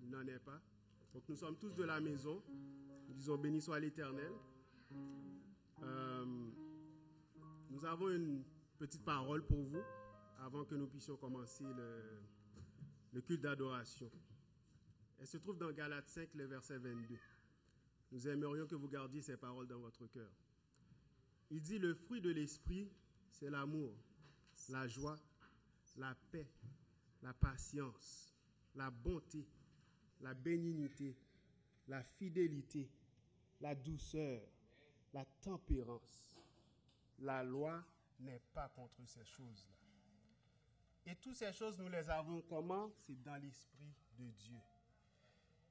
n'en est pas. Donc nous sommes tous de la maison. Nous disons béni soit l'Éternel. Nous avons une petite parole pour vous avant que nous puissions commencer le culte d'adoration. Elle se trouve dans Galates 5, le verset 22. Nous aimerions que vous gardiez ces paroles dans votre cœur. Il dit, le fruit de l'esprit, c'est l'amour, la joie, la paix, la patience, la bonté, la bénignité, la fidélité, la douceur, la tempérance. La loi n'est pas contre ces choses-là. Et toutes ces choses, nous les avons comment? C'est dans l'esprit de Dieu.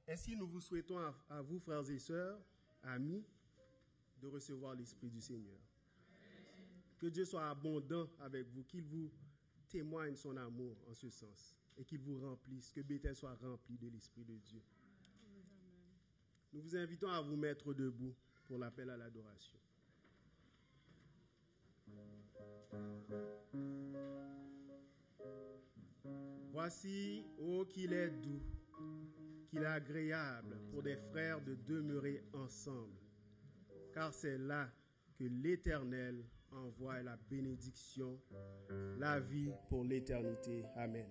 Ainsi, nous vous souhaitons à vous, frères et sœurs, amis, de recevoir l'esprit du Seigneur. Que Dieu soit abondant avec vous, qu'il vous témoigne son amour en ce sens et qu'il vous remplisse, que Bethel soit rempli de l'esprit de Dieu. Nous vous invitons à vous mettre debout pour l'appel à l'adoration. Voici, ô qu'il est doux, qu'il est agréable pour des frères de demeurer ensemble, car c'est là que l'Éternel envoie la bénédiction, la vie pour l'éternité. Amen.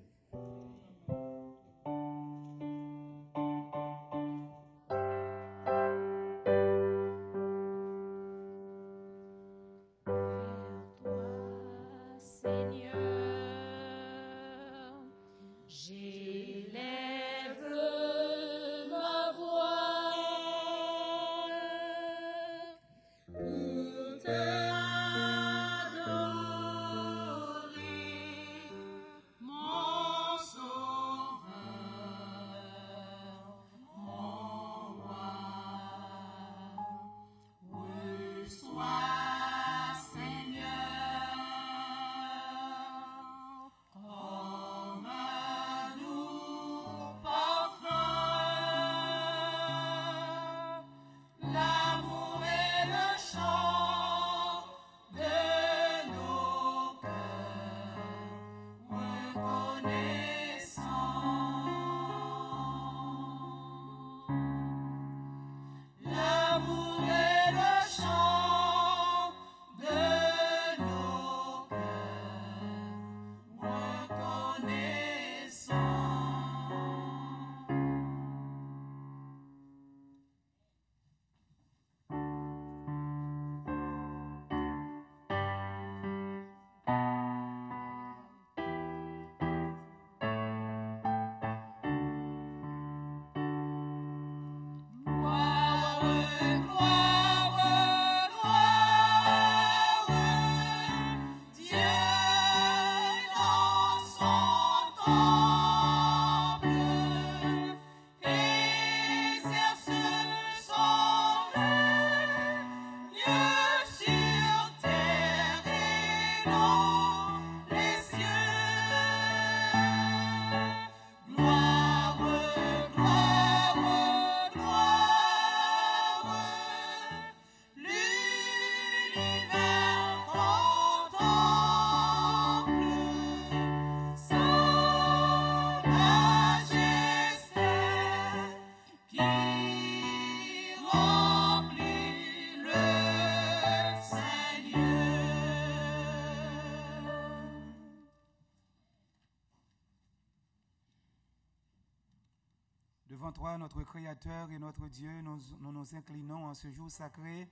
Devant toi, notre Créateur et notre Dieu, nous nous inclinons en ce jour sacré.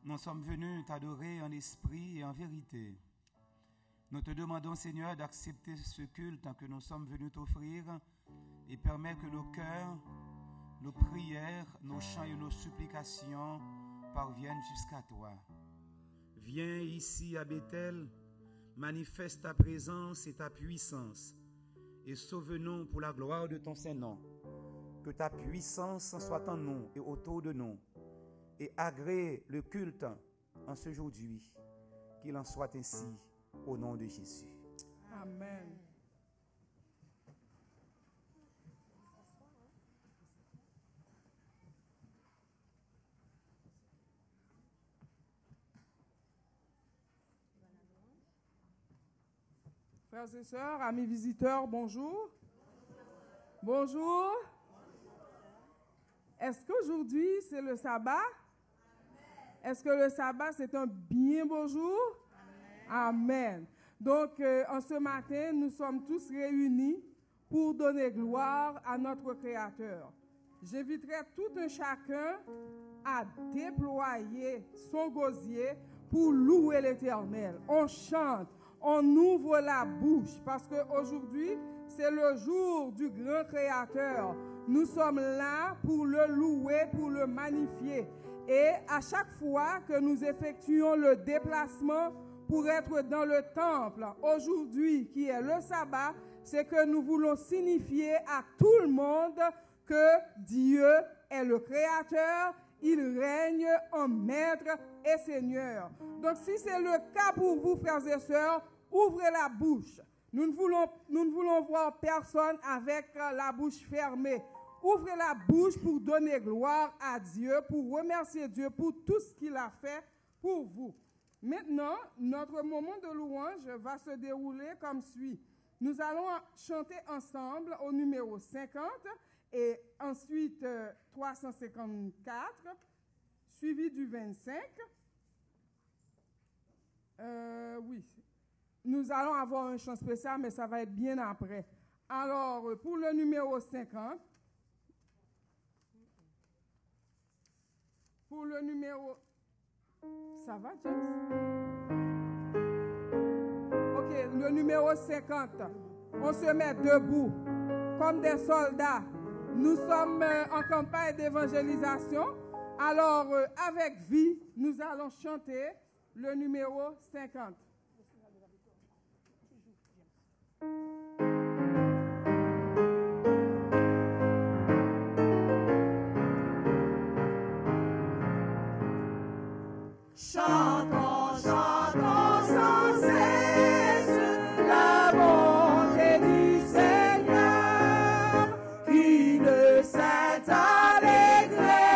Nous sommes venus t'adorer en esprit et en vérité. Nous te demandons, Seigneur, d'accepter ce culte que nous sommes venus t'offrir et permettre que nos cœurs, nos prières, nos chants et nos supplications parviennent jusqu'à toi. Viens ici à Bethel, manifeste ta présence et ta puissance et sauve-nous pour la gloire de ton Saint-Nom. Que ta puissance soit en nous et autour de nous et agrée le culte en ce jour-ci. Qu'il en soit ainsi au nom de Jésus. Amen. Frères et sœurs, amis visiteurs, bonjour. Bonjour. Est-ce qu'aujourd'hui c'est le sabbat? Est-ce que le sabbat c'est un bien beau jour? Amen. Donc, en ce matin, nous sommes tous réunis pour donner gloire à notre Créateur. J'inviterai tout un chacun à déployer son gosier pour louer l'Éternel. On chante, on ouvre la bouche parce qu'aujourd'hui, c'est le jour du grand Créateur. Nous sommes là pour le louer, pour le magnifier. Et à chaque fois que nous effectuons le déplacement pour être dans le temple, aujourd'hui qui est le sabbat, c'est que nous voulons signifier à tout le monde que Dieu est le Créateur, il règne en Maître et Seigneur. Donc si c'est le cas pour vous, frères et sœurs, ouvrez la bouche. Nous ne voulons voir personne avec la bouche fermée. Ouvrez la bouche pour donner gloire à Dieu, pour remercier Dieu pour tout ce qu'il a fait pour vous. Maintenant, notre moment de louange va se dérouler comme suit. Nous allons chanter ensemble au numéro 50 et ensuite 354, suivi du 25. Oui, nous allons avoir un chant spécial, mais ça va être bien après. Alors, pour le numéro 50, pour le numéro... Ça va, James? Ok, le numéro 50, on se met debout comme des soldats. Nous sommes en campagne d'évangélisation. Alors, avec vie, nous allons chanter le numéro 50. Chantons, chantons sans cesse la bonté du Seigneur, qu'une sainte allégresse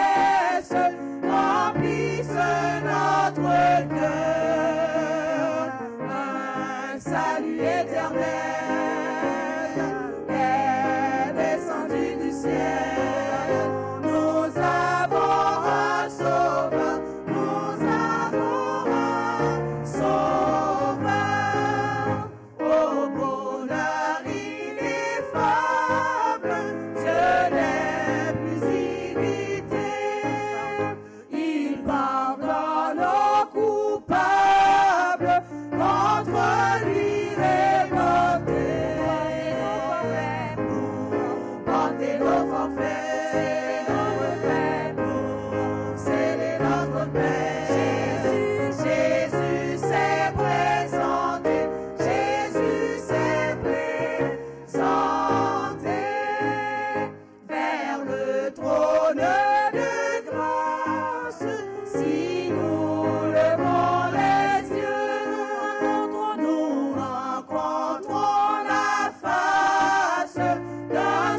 remplisse notre cœur. Un salut éternel est descendu du ciel. Nous avons un sauveur.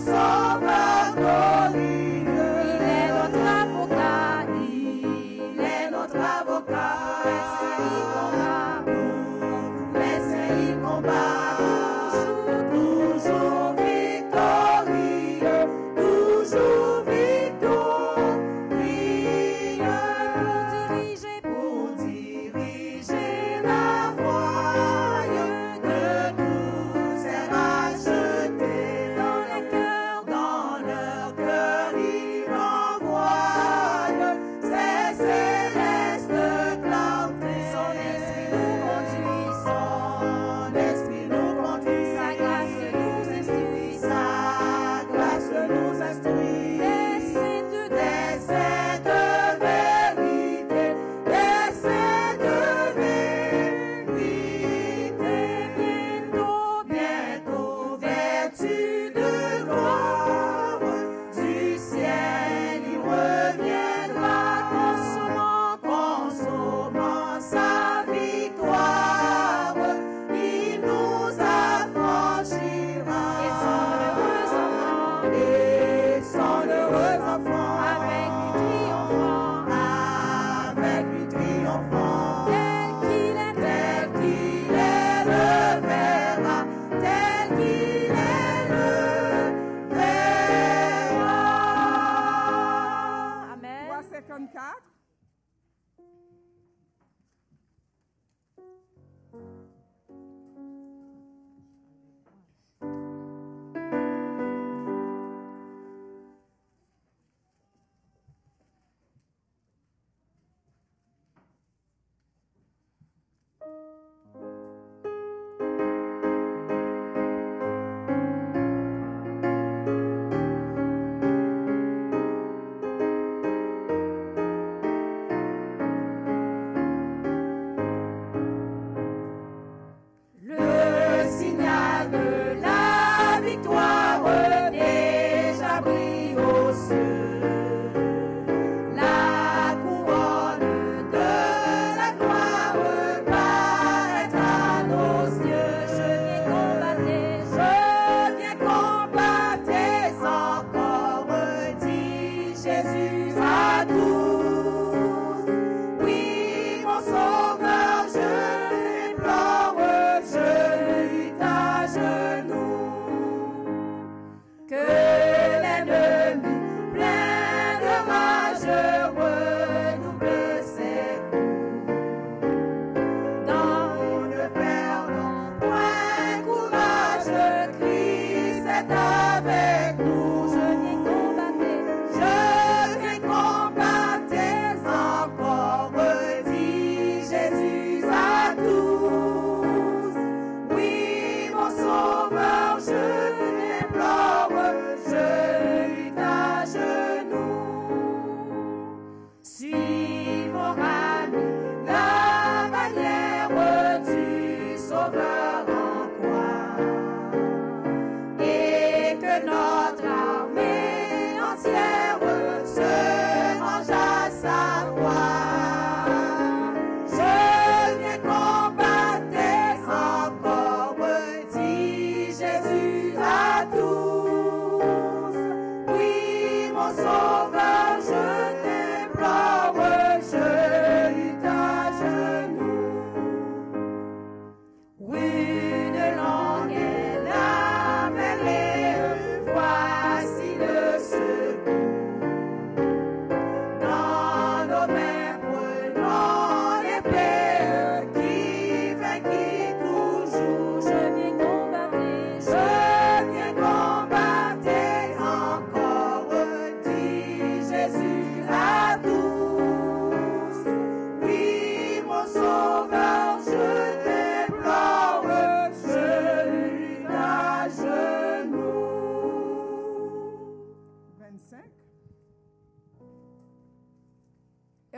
Sauveur glorieux.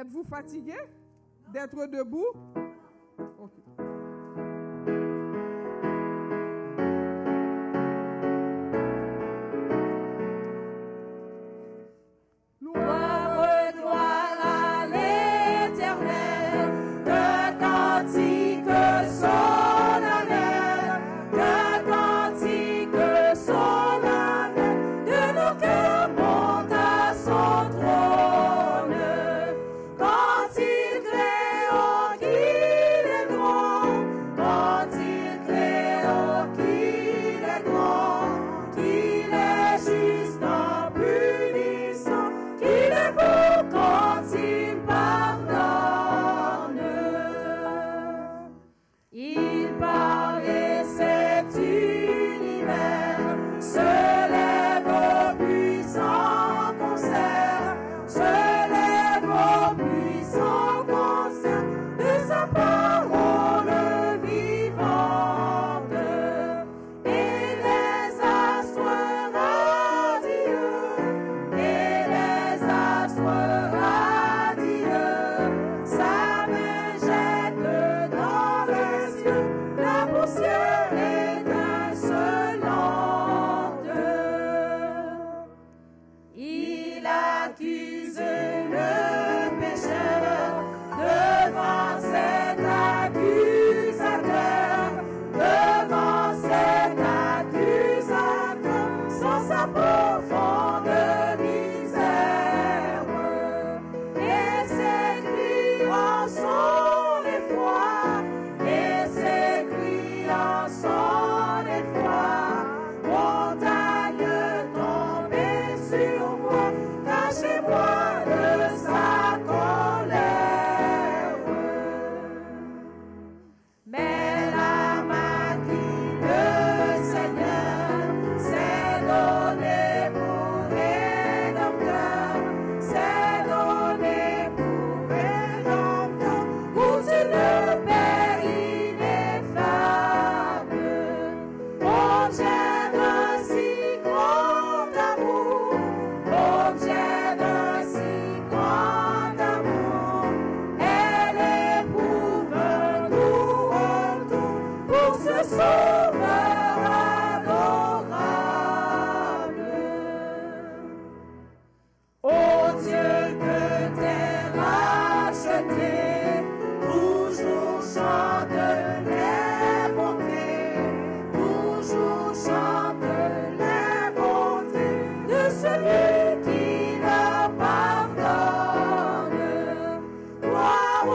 Êtes-vous fatigué d'être debout? Ok. Gloire à l'Éternel, de cantiques solennels, de cantiques solennels, de nos cœurs montent à son trône. Quand il créa qu'il est grand, quand il créa qu'il est grand, qu'il est juste en punissant, qu'il est beau quand il pardonne. Il parle et cet univers se lève au puissant concert, se lève au puissant concert de sa parole vivante. Et les astres radieux, et les astres radieux, sa main jette dans les cieux la poussière étincelante. Il accuse le pécheur devant cet accusateur, devant cet accusateur, sans sa profonde misère. Et ses cris en sont l'effroi, et ses cris en sont l'effroi. Montagne tombée sur moi, cachez-moi de sa colère. Mais la main qui le Seigneur s'est donnée pour rédempteur, s'est donnée pour rédempteur, pour le Père ineffable. Objet d'un si grand amour, objet d'un si grand amour, elle éprouve tout retour pour ce sauveur adorable. Ô Dieu que t'es racheté, toujours chante les bontés, toujours chante les bontés de celui qui leur pardonne. Gloire,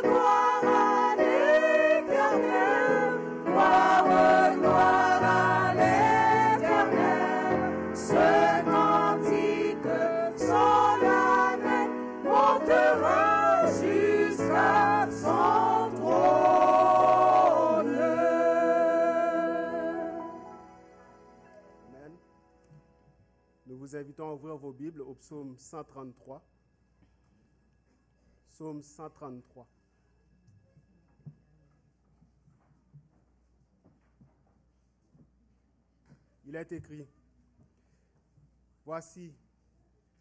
gloire à l'Éternel, gloire, gloire à l'Éternel. Ce cantique solennel montera jusqu'à son trône. Amen. Nous vous invitons à ouvrir vos Bibles au psaume 133. Psaume 133. Il est écrit: Voici,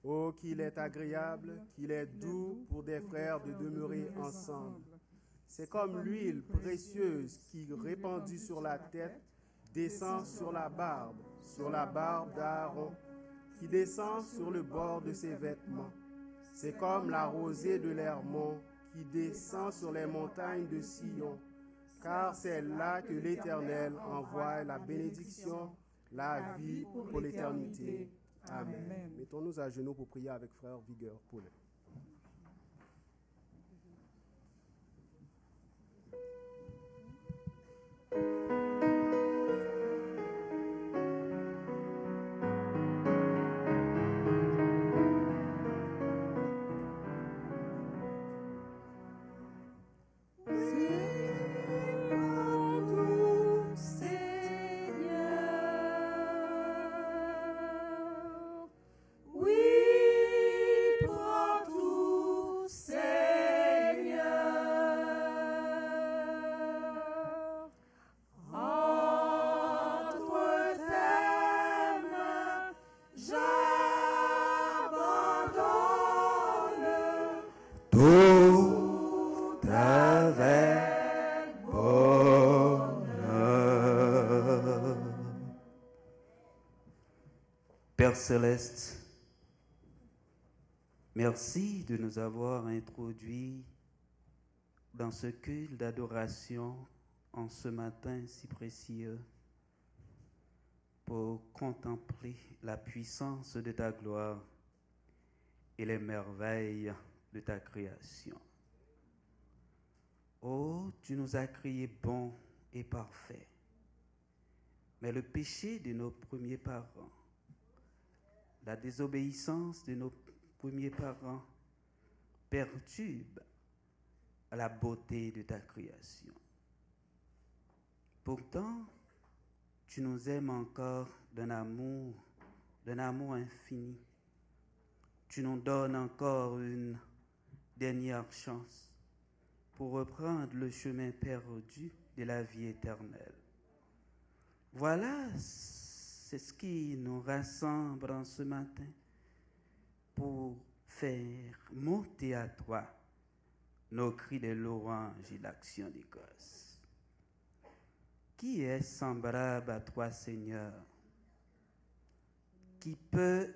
oh qu'il est agréable, qu'il est doux pour des frères de demeurer ensemble. C'est comme l'huile précieuse qui, répandue sur la tête, descend sur la barbe d'Aaron, qui descend sur le bord de ses vêtements. C'est comme la rosée de l'Hermon qui descend sur les montagnes de Sion, car c'est là que l'Éternel envoie la bénédiction, la vie pour l'éternité. Amen. Mettons-nous à genoux pour prier avec frère Vigueur Paulet. Père Céleste, merci de nous avoir introduits dans ce culte d'adoration en ce matin si précieux pour contempler la puissance de ta gloire et les merveilles de ta création. Oh, tu nous as créés bons et parfaits, mais le péché de nos premiers parents, la désobéissance de nos premiers parents perturbe la beauté de ta création. Pourtant, tu nous aimes encore d'un amour infini. Tu nous donnes encore une dernière chance pour reprendre le chemin perdu de la vie éternelle. Voilà, c'est ce qui nous rassemble en ce matin pour faire monter à toi nos cris de louange et d'action de grâce. Qui est semblable à toi, Seigneur, qui peut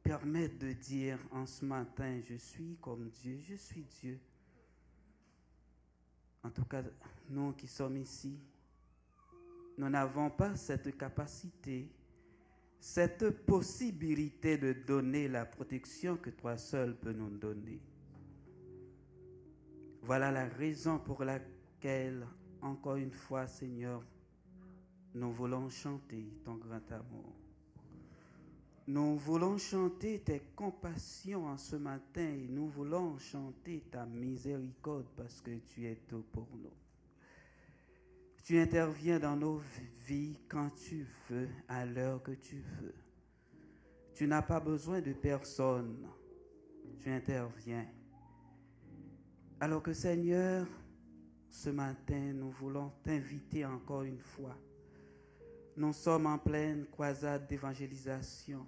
permettre de dire en ce matin, je suis comme Dieu, je suis Dieu. En tout cas, nous qui sommes ici, nous n'avons pas cette capacité, cette possibilité de donner la protection que toi seul peux nous donner. Voilà la raison pour laquelle, encore une fois, Seigneur, nous voulons chanter ton grand amour. Nous voulons chanter tes compassions en ce matin et nous voulons chanter ta miséricorde parce que tu es tout pour nous. Tu interviens dans nos vies quand tu veux, à l'heure que tu veux. Tu n'as pas besoin de personne. Tu interviens. Alors que Seigneur, ce matin, nous voulons t'inviter encore une fois. Nous sommes en pleine croisade d'évangélisation.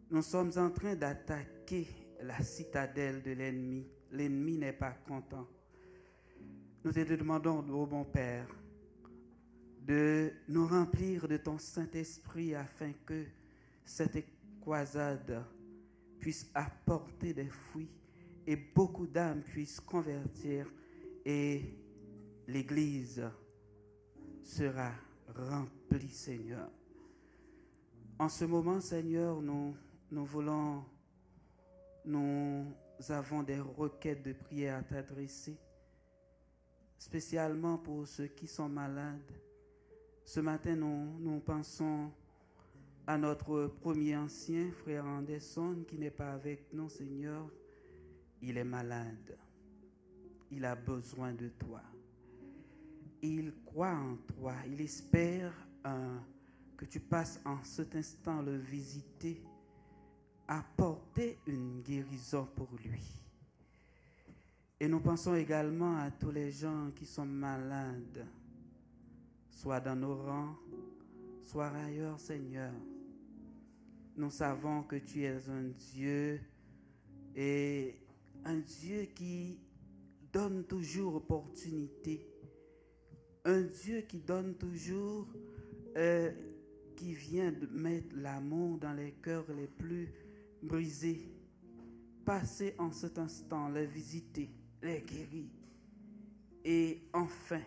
Nous sommes en train d'attaquer la citadelle de l'ennemi. L'ennemi n'est pas content. Nous te demandons, ô bon Père, de nous remplir de ton Saint-Esprit afin que cette croisade puisse apporter des fruits et beaucoup d'âmes puissent convertir et l'Église sera remplie, Seigneur. En ce moment, Seigneur, nous avons des requêtes de prière à t'adresser, spécialement pour ceux qui sont malades. Ce matin, nous pensons à notre premier ancien, frère Anderson, qui n'est pas avec nous, Seigneur. Il est malade. Il a besoin de toi. Il croit en toi. Il espère que tu passes en cet instant le visiter, apporter une guérison pour lui. Et nous pensons également à tous les gens qui sont malades, soit dans nos rangs, soit ailleurs, Seigneur. Nous savons que tu es un Dieu et un Dieu qui donne toujours opportunité, un Dieu qui donne toujours, qui vient de mettre l'amour dans les cœurs les plus brisés. Passez en cet instant, les visiter, les guérir. Et enfin,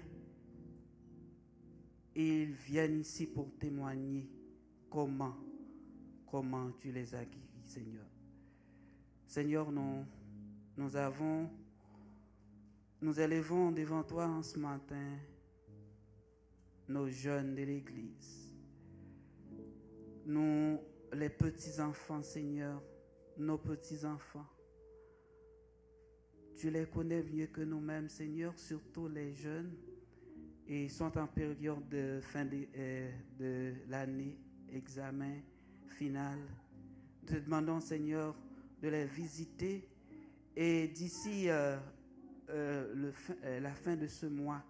ils viennent ici pour témoigner comment tu les as guéris, Seigneur. Seigneur, nous élevons devant toi en ce matin nos jeunes de l'Église, nous, les petits-enfants, Seigneur, nos petits-enfants. Tu les connais mieux que nous-mêmes, Seigneur, surtout les jeunes, et ils sont en période de fin de l'année, examen final. Nous te demandons, Seigneur, de les visiter et d'ici la fin de ce mois,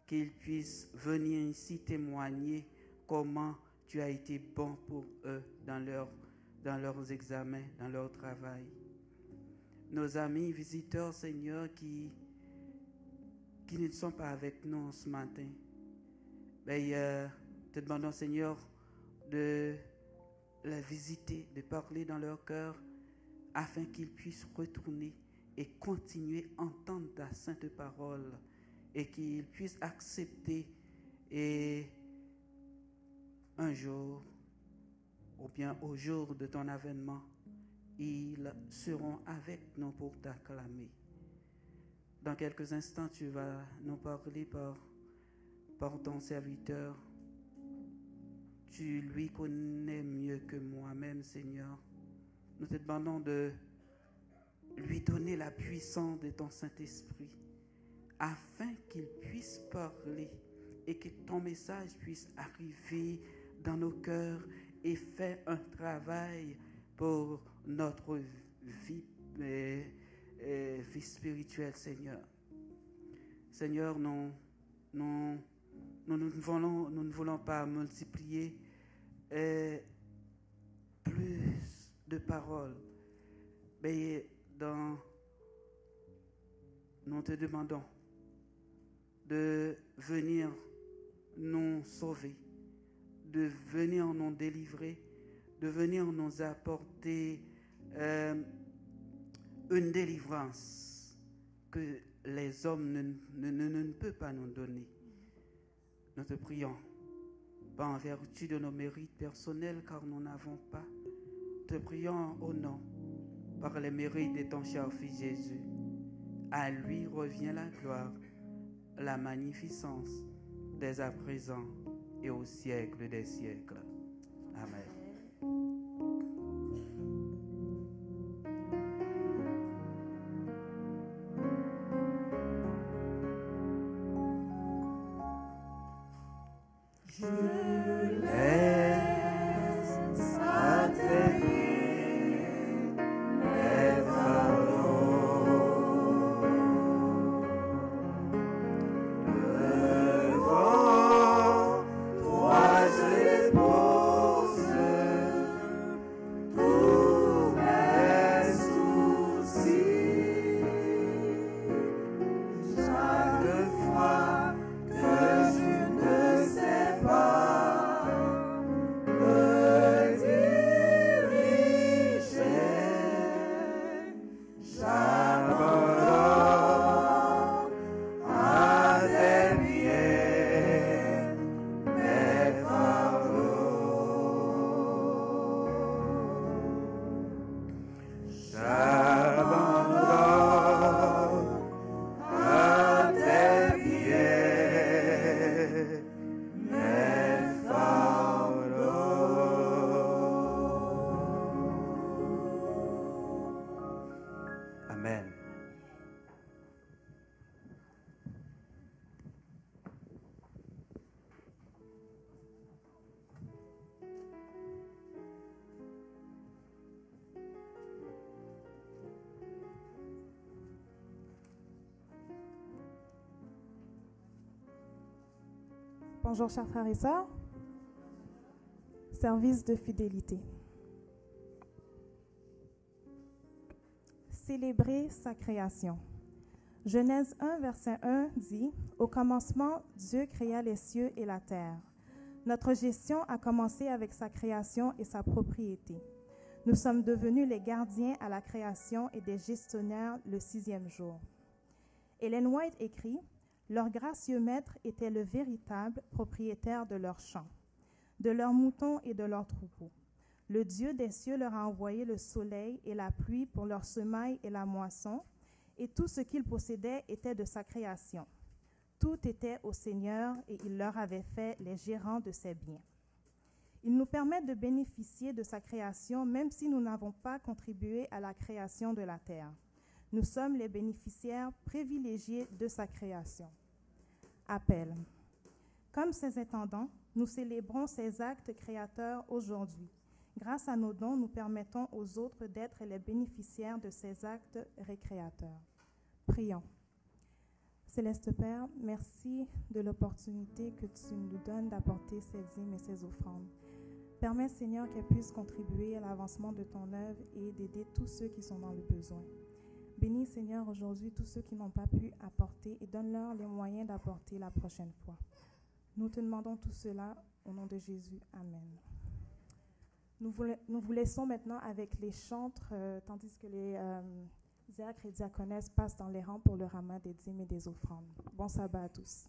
qu'ils puissent venir ici témoigner comment tu as été bon pour eux dans leurs examens, dans leur travail. Nos amis visiteurs, Seigneur, qui ne sont pas avec nous ce matin, te demandons, Seigneur, de visiter, de parler dans leur cœur, afin qu'ils puissent retourner et continuer à entendre ta sainte parole et qu'ils puissent accepter et un jour, ou bien au jour de ton avènement, ils seront avec nous pour t'acclamer. Dans quelques instants, tu vas nous parler par ton serviteur. Tu lui connais mieux que moi-même, Seigneur. Nous te demandons de lui donner la puissance de ton Saint-Esprit afin qu'il puisse parler et que ton message puisse arriver dans nos cœurs et faire un travail pour notre vie, vie spirituelle, Seigneur. Seigneur, nous ne voulons pas multiplier plus de paroles, mais nous te demandons de venir nous sauver, de venir nous délivrer, de venir nous apporter une délivrance que les hommes ne peuvent pas nous donner. Nous te prions, pas en vertu de nos mérites personnels, car nous n'avons pas. Te prions au nom, par les mérites de ton cher Fils Jésus. À lui revient la gloire, la magnificence, dès à présent et au siècle des siècles. Amen. Bonjour chers frères et sœurs. Service de fidélité. Célébrer sa création. Genèse 1, verset 1 dit « Au commencement, Dieu créa les cieux et la terre. Notre gestion a commencé avec sa création et sa propriété. Nous sommes devenus les gardiens à la création et des gestionnaires le 6e jour. » Ellen White écrit « Leur gracieux maître était le véritable propriétaire de leurs champs, de leurs moutons et de leurs troupeaux. Le Dieu des cieux leur a envoyé le soleil et la pluie pour leur semaille et la moisson, et tout ce qu'ils possédaient était de sa création. Tout était au Seigneur et il leur avait fait les gérants de ses biens. Il nous permet de bénéficier de sa création même si nous n'avons pas contribué à la création de la terre. Nous sommes les bénéficiaires privilégiés de sa création. Appel. Comme ses intendants, nous célébrons ses actes créateurs aujourd'hui. Grâce à nos dons, nous permettons aux autres d'être les bénéficiaires de ces actes récréateurs. Prions. Céleste Père, merci de l'opportunité que tu nous donnes d'apporter ces dîmes et ces offrandes. Permets, Seigneur, qu'elles puissent contribuer à l'avancement de ton œuvre et d'aider tous ceux qui sont dans le besoin. Bénis, Seigneur, aujourd'hui tous ceux qui n'ont pas pu apporter et donne-leur les moyens d'apporter la prochaine fois. Nous te demandons tout cela au nom de Jésus. Amen. Nous vous laissons maintenant avec les chantres, tandis que les diacres et diaconesses passent dans les rangs pour le ramas des dîmes et des offrandes. Bon sabbat à tous.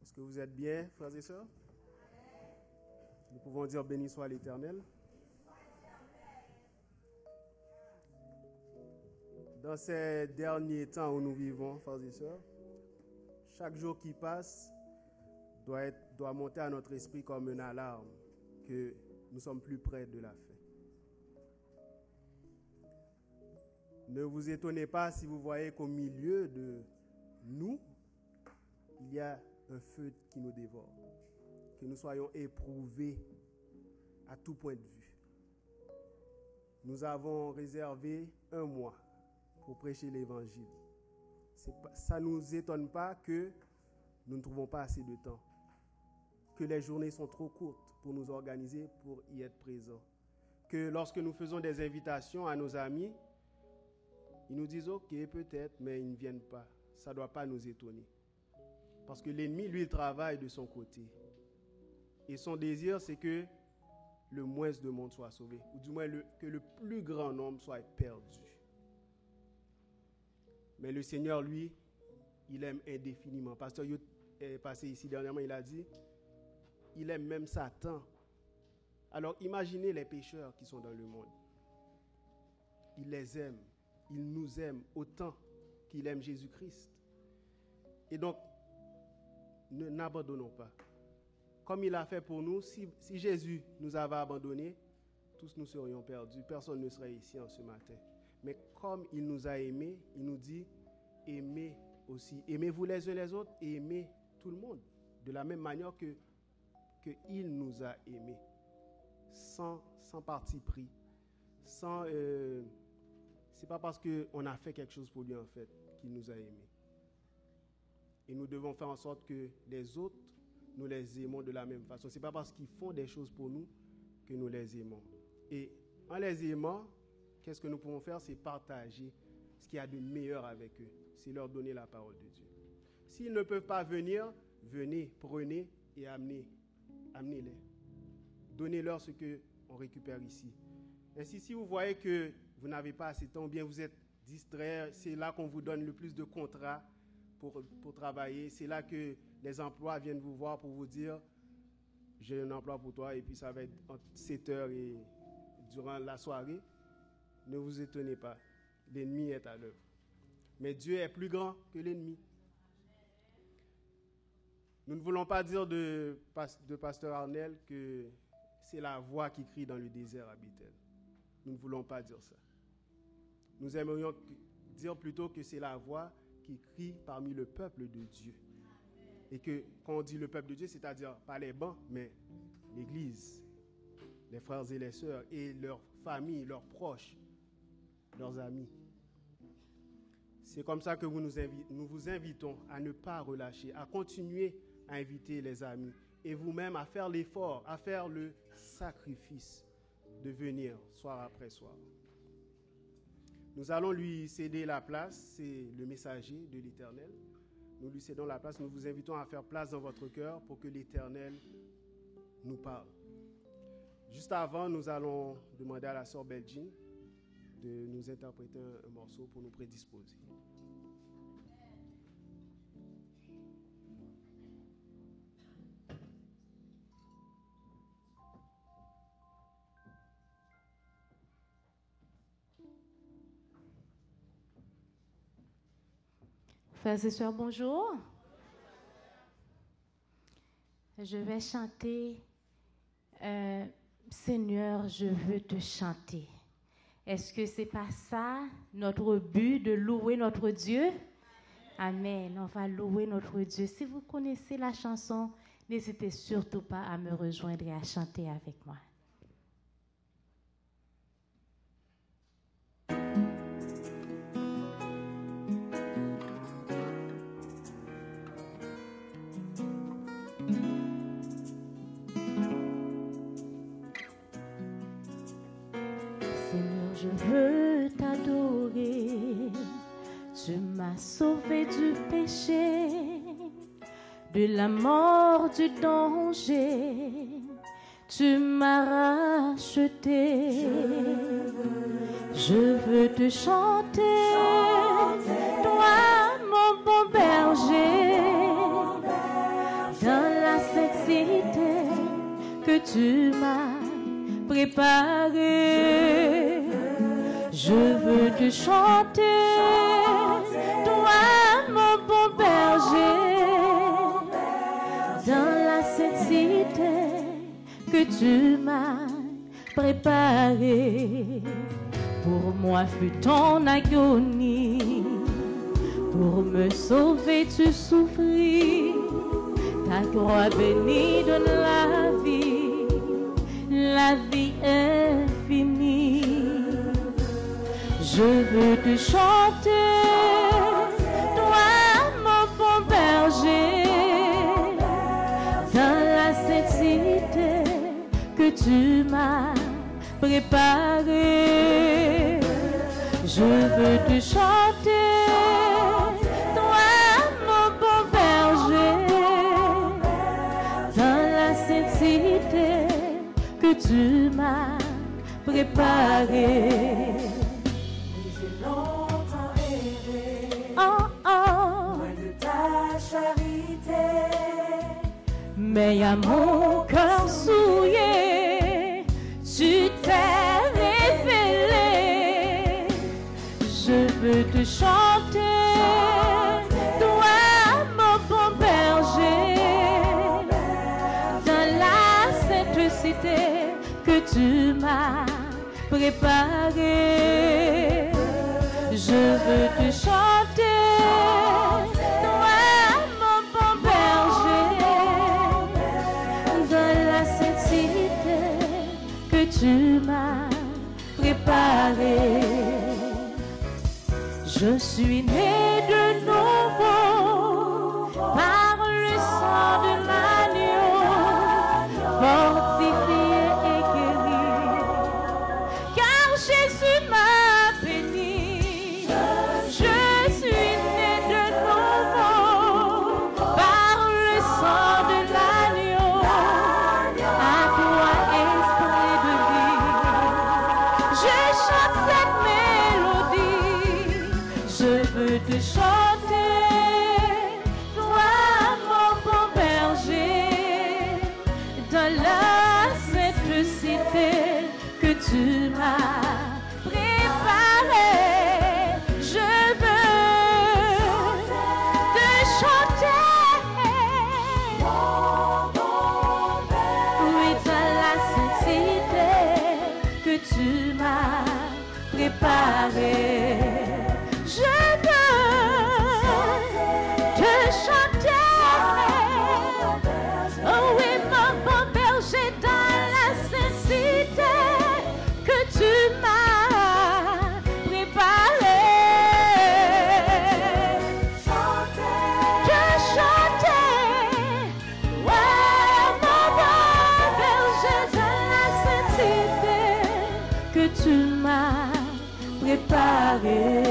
Est-ce que vous êtes bien, frères et sœurs? Nous pouvons dire béni soit l'Éternel. Dans ces derniers temps où nous vivons, frères et sœurs, chaque jour qui passe doit monter à notre esprit comme une alarme que nous sommes plus près de la fin. Ne vous étonnez pas si vous voyez qu'au milieu de nous, il y a un feu qui nous dévore. Que nous soyons éprouvés à tout point de vue. Nous avons réservé 1 mois pour prêcher l'évangile. Ça ne nous étonne pas que nous ne trouvons pas assez de temps. Que les journées sont trop courtes pour nous organiser, pour y être présents. Que lorsque nous faisons des invitations à nos amis, ils nous disent « Ok, peut-être, mais ils ne viennent pas. » Ça ne doit pas nous étonner. Parce que l'ennemi, lui, il travaille de son côté. Et son désir, c'est que le moins de monde soit sauvé. Ou du moins, que le plus grand nombre soit perdu. Mais le Seigneur, lui, il aime indéfiniment. Pasteur Youth est passé ici dernièrement, il a dit, il aime même Satan. Alors, imaginez les pécheurs qui sont dans le monde. Il les aime. Il nous aime autant qu'il aime Jésus-Christ. Et donc, n'abandonnons pas. Comme il a fait pour nous, si Jésus nous avait abandonnés, tous nous serions perdus. Personne ne serait ici en ce matin. Mais comme il nous a aimés, il nous dit, aimez aussi. Aimez-vous les uns les autres et aimez tout le monde. De la même manière que il nous a aimés. Sans parti pris. C'est pas parce qu'on a fait quelque chose pour lui en fait qu'il nous a aimés. Et nous devons faire en sorte que les autres, nous les aimons de la même façon. Ce n'est pas parce qu'ils font des choses pour nous que nous les aimons. Et en les aimant, qu'est-ce que nous pouvons faire? C'est partager ce qu'il y a de meilleur avec eux. C'est leur donner la parole de Dieu. S'ils ne peuvent pas venir, venez, prenez et amenez-les. Donnez-leur ce qu'on récupère ici. Ainsi, si vous voyez que vous n'avez pas assez de temps, ou bien vous êtes distrait, c'est là qu'on vous donne le plus de contrats pour travailler. C'est là que les emplois viennent vous voir pour vous dire « J'ai un emploi pour toi » et puis ça va être entre 7h et durant la soirée. Ne vous étonnez pas, l'ennemi est à l'œuvre. Mais Dieu est plus grand que l'ennemi. Nous ne voulons pas dire de Pasteur Arnel que c'est la voix qui crie dans le désert à Bethel. Nous ne voulons pas dire ça. Nous aimerions dire plutôt que c'est la voix qui crie parmi le peuple de Dieu. Et que quand on dit le peuple de Dieu, c'est-à-dire pas les bancs, mais l'Église, les frères et les sœurs, et leurs familles, leurs proches, leurs amis. C'est comme ça que nous vous invitons à ne pas relâcher, à continuer à inviter les amis, et vous-même à faire l'effort, à faire le sacrifice de venir soir après soir. Nous allons lui céder la place, c'est le messager de l'Éternel. Nous lui cédons la place, nous vous invitons à faire place dans votre cœur pour que l'Éternel nous parle. Juste avant, nous allons demander à la sœur Belgine de nous interpréter un morceau pour nous prédisposer. Frères et sœurs, bonjour. Je vais chanter Seigneur, je veux te chanter. Est-ce que c'est pas ça notre but de louer notre Dieu? Amen. On va louer notre Dieu. Si vous connaissez la chanson, n'hésitez surtout pas à me rejoindre et à chanter avec moi. Je veux t'adorer, tu m'as sauvé du péché, de la mort, du danger, tu m'as racheté. Je veux te chanter, toi mon bon berger, dans la sexité que tu m'as préparée. Je veux te chanter, toi mon bon berger, dans la sainte cité que tu m'as préparé. Pour moi fut ton agonie. Pour me sauver, tu souffris. Ta croix bénie donne la vie infinie. Je veux te chanter, toi mon bon berger, dans la sainte cité que tu m'as préparée. Je veux te chanter, toi mon bon berger, dans la sainte cité que tu m'as préparée. J'ai longtemps erré, Oh oh, loin de ta charité. mais à mon cœur souillé, tu t'es révélé. Je veux te chanter, toi mon bon berger, dans la sainte cité que tu m'as préparée. Je veux te chanter, toi mon bon berger, dans la sainte cité que tu m'as préparée. Je suis né de nouveau par le sang de l'agneau, fortifié et guéri, car Jésus m'a béni. Je suis né de nouveau par le sang de l'agneau. À toi, esprit de vie, je chante cette mélodie. Je veux te chanter, toi mon bon berger, dans la sainte cité que tu m'as préparée. Je veux te chanter, oui, dans la sainte cité que tu m'as préparée. Je veux te chanter, oh oui, mon bon berger, dans la sainte cité que tu m'as préparée. Te chanter, ouais, mon bon berger, dans la sainte cité que tu m'as préparée.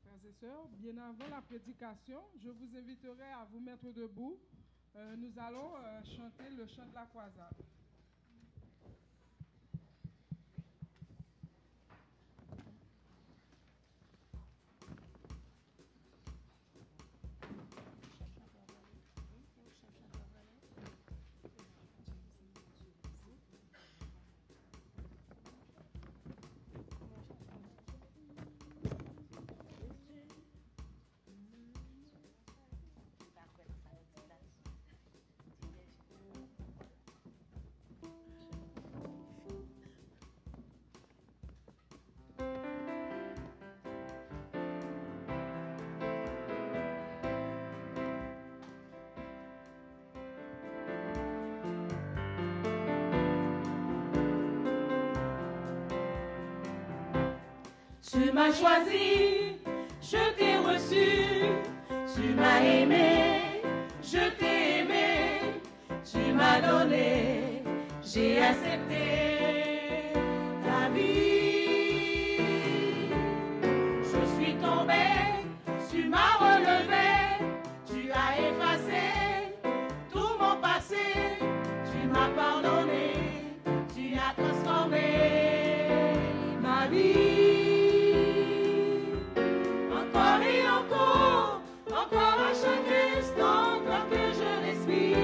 Frères et sœurs, bien avant la prédication, je vous inviterai à vous mettre debout. Nous allons chanter le chant de la croisade. Tu m'as choisi, je t'ai reçu, tu m'as aimé, je t'ai aimé, tu m'as donné, j'ai accepté ta vie. Je suis tombé, tu m'as relevé, tu as effacé tout mon passé, tu m'as pardonné, tu as transformé ma vie. Encore à chaque instant, tant que je respire,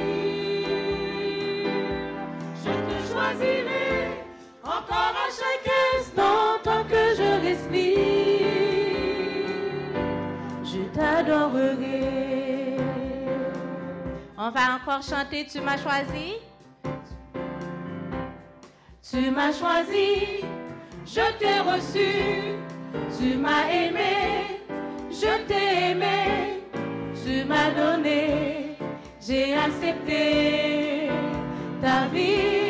choisirai encore à chaque instant tant que je respire. Je t'adorerai. On va encore chanter Tu m'as choisi. Tu m'as choisi, je t'ai reçu. Tu m'as aimé, je t'ai aimé. Tu m'as donné, j'ai accepté ta vie.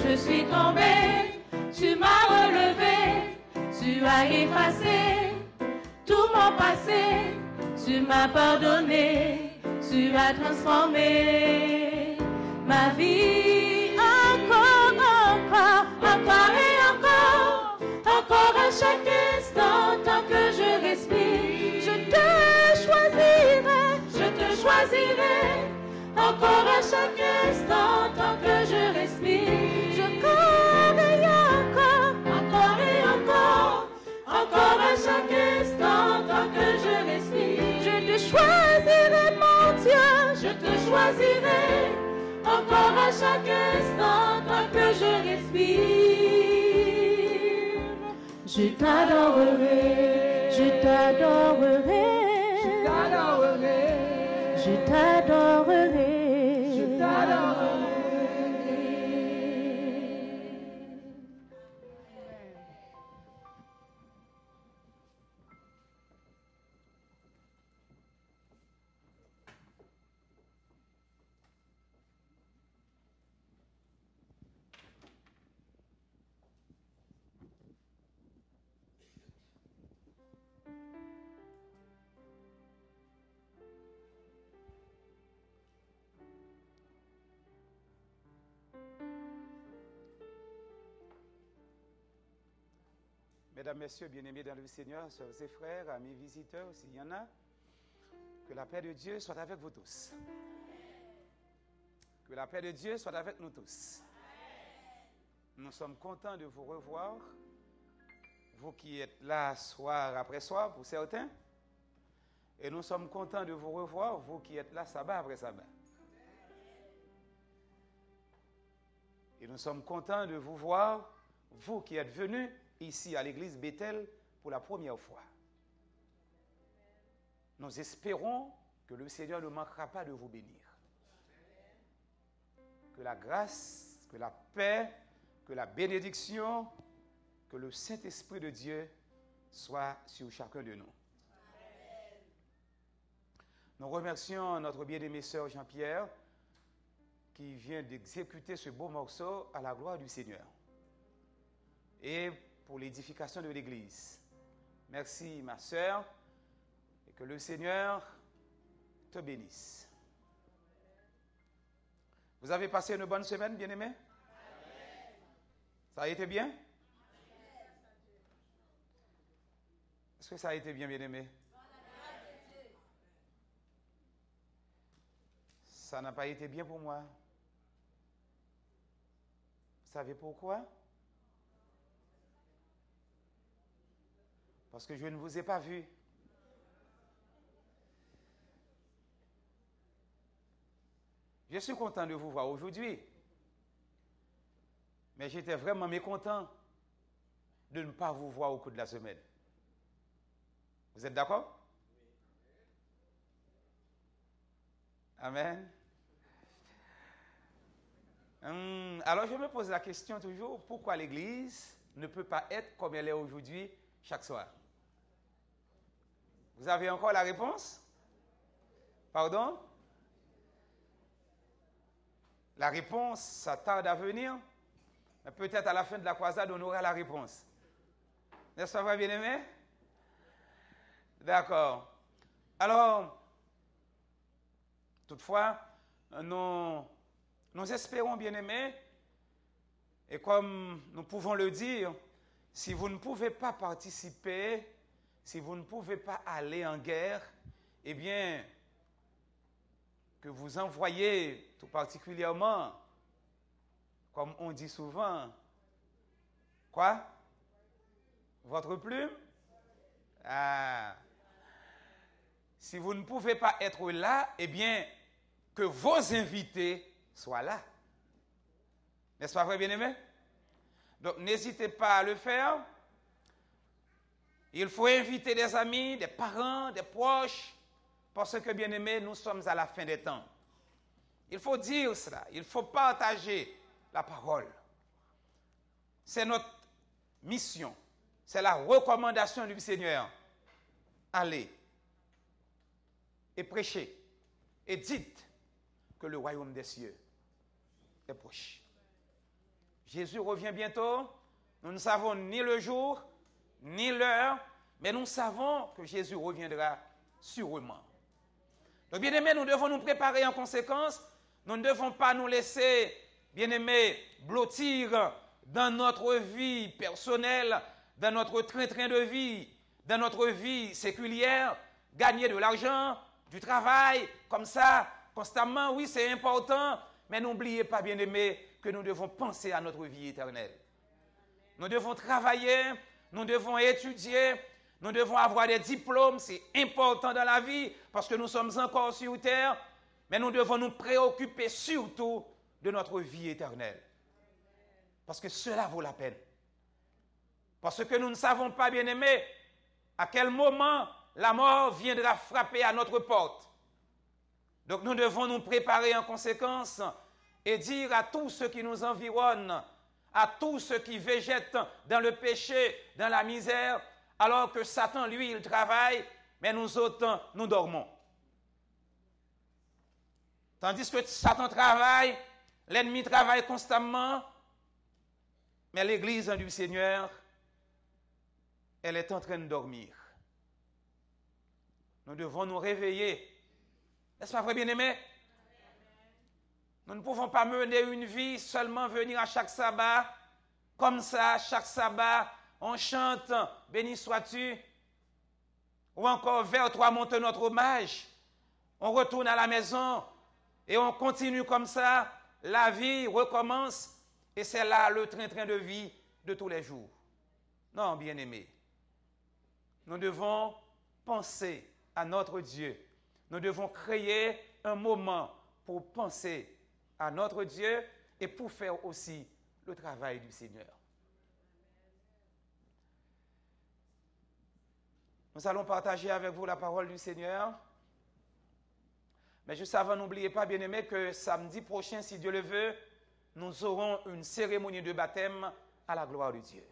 Je suis tombée, tu m'as relevé. Tu as effacé tout mon passé. Tu m'as pardonné, tu as transformé ma vie. Encore à chaque instant, tant que je respire. Je te choisirai, encore à chaque instant, tant que je respire. Encore à chaque instant, tant que je respire. Je te choisirai, mon Dieu, je te choisirai, encore à chaque instant, tant que je respire. Je t'adorerai, je t'adorerai, je t'adorerai, je t'adorerai, je t'adorerai. Mesdames, Messieurs, bien-aimés dans le Seigneur, sœurs et frères, amis visiteurs, s'il y en a, que la paix de Dieu soit avec vous tous. Que la paix de Dieu soit avec nous tous. Nous sommes contents de vous revoir, vous qui êtes là soir après soir pour certains, et nous sommes contents de vous revoir, vous qui êtes là sabbat après sabbat. Et nous sommes contents de vous voir, vous qui êtes venus ici à l'église Bethel pour la première fois. Nous espérons que le Seigneur ne manquera pas de vous bénir. Que la grâce, que la paix, que la bénédiction, que le Saint-Esprit de Dieu soit sur chacun de nous. Nous remercions notre bien-aimé sœur Jean-Pierre qui vient d'exécuter ce beau morceau à la gloire du Seigneur. Et pour l'édification de l'Église. Merci, ma sœur, et que le Seigneur te bénisse. Vous avez passé une bonne semaine, bien-aimés? Ça a été bien? Est-ce que ça a été bien, bien-aimés? Ça n'a pas été bien pour moi. Vous savez pourquoi? Parce que je ne vous ai pas vu. Je suis content de vous voir aujourd'hui. Mais j'étais vraiment mécontent de ne pas vous voir au cours de la semaine. Vous êtes d'accord? Amen. Alors je me pose la question toujours, pourquoi l'Église ne peut pas être comme elle est aujourd'hui chaque soir? Vous avez encore la réponse? Pardon? La réponse, ça tarde à venir, mais peut-être à la fin de la croisade, on aura la réponse. N'est-ce pas, bien-aimé? D'accord. Alors, toutefois, nous espérons, bien-aimés, et comme nous pouvons le dire, si vous ne pouvez pas participer, si vous ne pouvez pas aller en guerre, eh bien, que vous envoyez tout particulièrement, comme on dit souvent, quoi? Votre plume? Ah. Si vous ne pouvez pas être là, eh bien, que vos invités soient là. N'est-ce pas vrai, bien-aimés? Donc, n'hésitez pas à le faire. Il faut inviter des amis, des parents, des proches, parce que, bien-aimés, nous sommes à la fin des temps. Il faut dire cela. Il faut partager la parole. C'est notre mission. C'est la recommandation du Seigneur. Allez et prêchez et dites que le royaume des cieux est proche. Jésus revient bientôt. Nous ne savons ni le jour, ni l'heure, mais nous savons que Jésus reviendra sûrement. Donc, bien-aimés, nous devons nous préparer en conséquence. Nous ne devons pas nous laisser, bien-aimés, blottir dans notre vie personnelle, dans notre train-train de vie, dans notre vie séculière, gagner de l'argent, du travail, comme ça, constamment. Oui, c'est important, mais n'oubliez pas, bien-aimés, que nous devons penser à notre vie éternelle. Nous devons travailler, nous devons étudier, nous devons avoir des diplômes, c'est important dans la vie, parce que nous sommes encore sur terre, mais nous devons nous préoccuper surtout de notre vie éternelle. Parce que cela vaut la peine. Parce que nous ne savons pas, bien-aimés, à quel moment la mort viendra frapper à notre porte. Donc nous devons nous préparer en conséquence et dire à tous ceux qui nous environnent, à tous ceux qui végètent dans le péché, dans la misère, alors que Satan, lui, il travaille, mais nous autres, nous dormons. Tandis que Satan travaille, l'ennemi travaille constamment, mais l'Église du Seigneur, elle est en train de dormir. Nous devons nous réveiller. N'est-ce pas vrai, bien-aimés? Nous ne pouvons pas mener une vie seulement venir à chaque sabbat, comme ça, chaque sabbat, on chante « Béni sois-tu » ou encore « Vers toi monte notre hommage ». On retourne à la maison et on continue comme ça, la vie recommence et c'est là le train-train de vie de tous les jours. Non, bien-aimés, nous devons penser à notre Dieu. Nous devons créer un moment pour penser à notre Dieu et pour faire aussi le travail du Seigneur. Nous allons partager avec vous la parole du Seigneur. Mais juste avant, n'oubliez pas, bien-aimés, que samedi prochain, si Dieu le veut, nous aurons une cérémonie de baptême à la gloire de Dieu.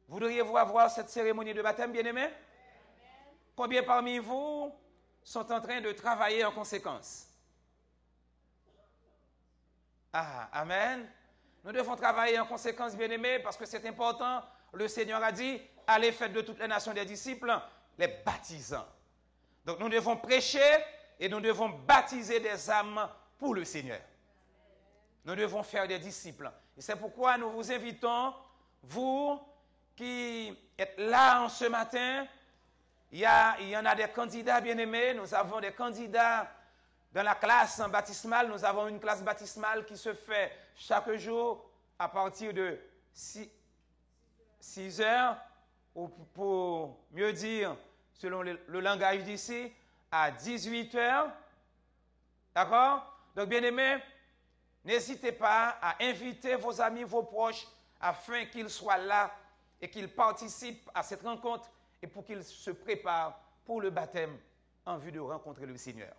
Voudriez-vous avoir cette cérémonie de baptême, bien-aimés? Combien parmi vous sont en train de travailler en conséquence? Ah, amen. Nous devons travailler en conséquence, bien-aimés, parce que c'est important. Le Seigneur a dit, allez faire de toutes les nations des disciples, les baptisants. Donc nous devons prêcher et nous devons baptiser des âmes pour le Seigneur. Nous devons faire des disciples. Et c'est pourquoi nous vous invitons, vous qui êtes là en ce matin, il y en a des candidats bien-aimés, nous avons des candidats dans la classe baptismale, nous avons une classe baptismale qui se fait chaque jour à partir de 6 heures, ou pour mieux dire, selon le langage d'ici, à 18 heures. D'accord? Donc, bien-aimés, n'hésitez pas à inviter vos amis, vos proches, afin qu'ils soient là et qu'ils participent à cette rencontre et pour qu'ils se préparent pour le baptême en vue de rencontrer le Seigneur.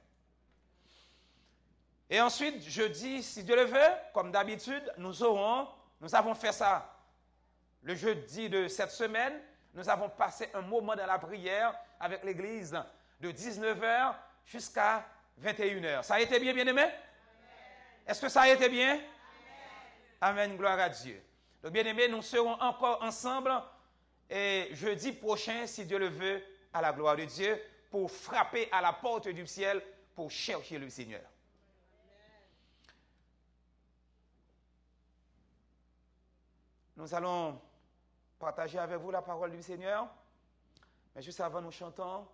Et ensuite, jeudi, si Dieu le veut, comme d'habitude, nous avons fait ça le jeudi de cette semaine. Nous avons passé un moment dans la prière avec l'Église de 19h jusqu'à 21h. Ça a été bien, bien-aimé? Est-ce que ça a été bien? Amen, gloire à Dieu. Donc, bien-aimés, nous serons encore ensemble et jeudi prochain, si Dieu le veut, à la gloire de Dieu, pour frapper à la porte du ciel, pour chercher le Seigneur. Nous allons partager avec vous la parole du Seigneur. Mais juste avant, nous chantons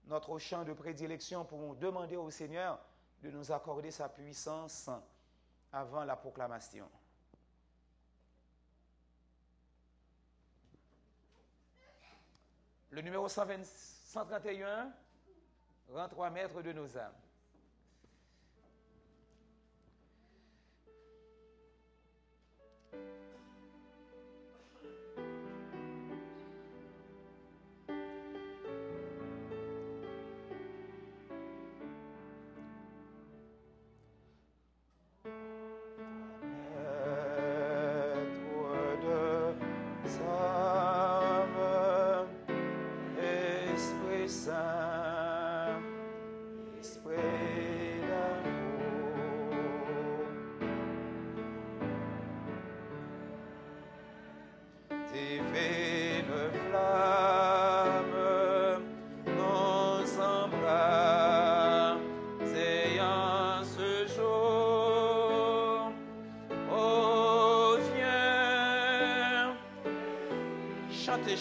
notre chant de prédilection pour demander au Seigneur de nous accorder sa puissance avant la proclamation. Le numéro 131, « Rends-toi maître de nos âmes ».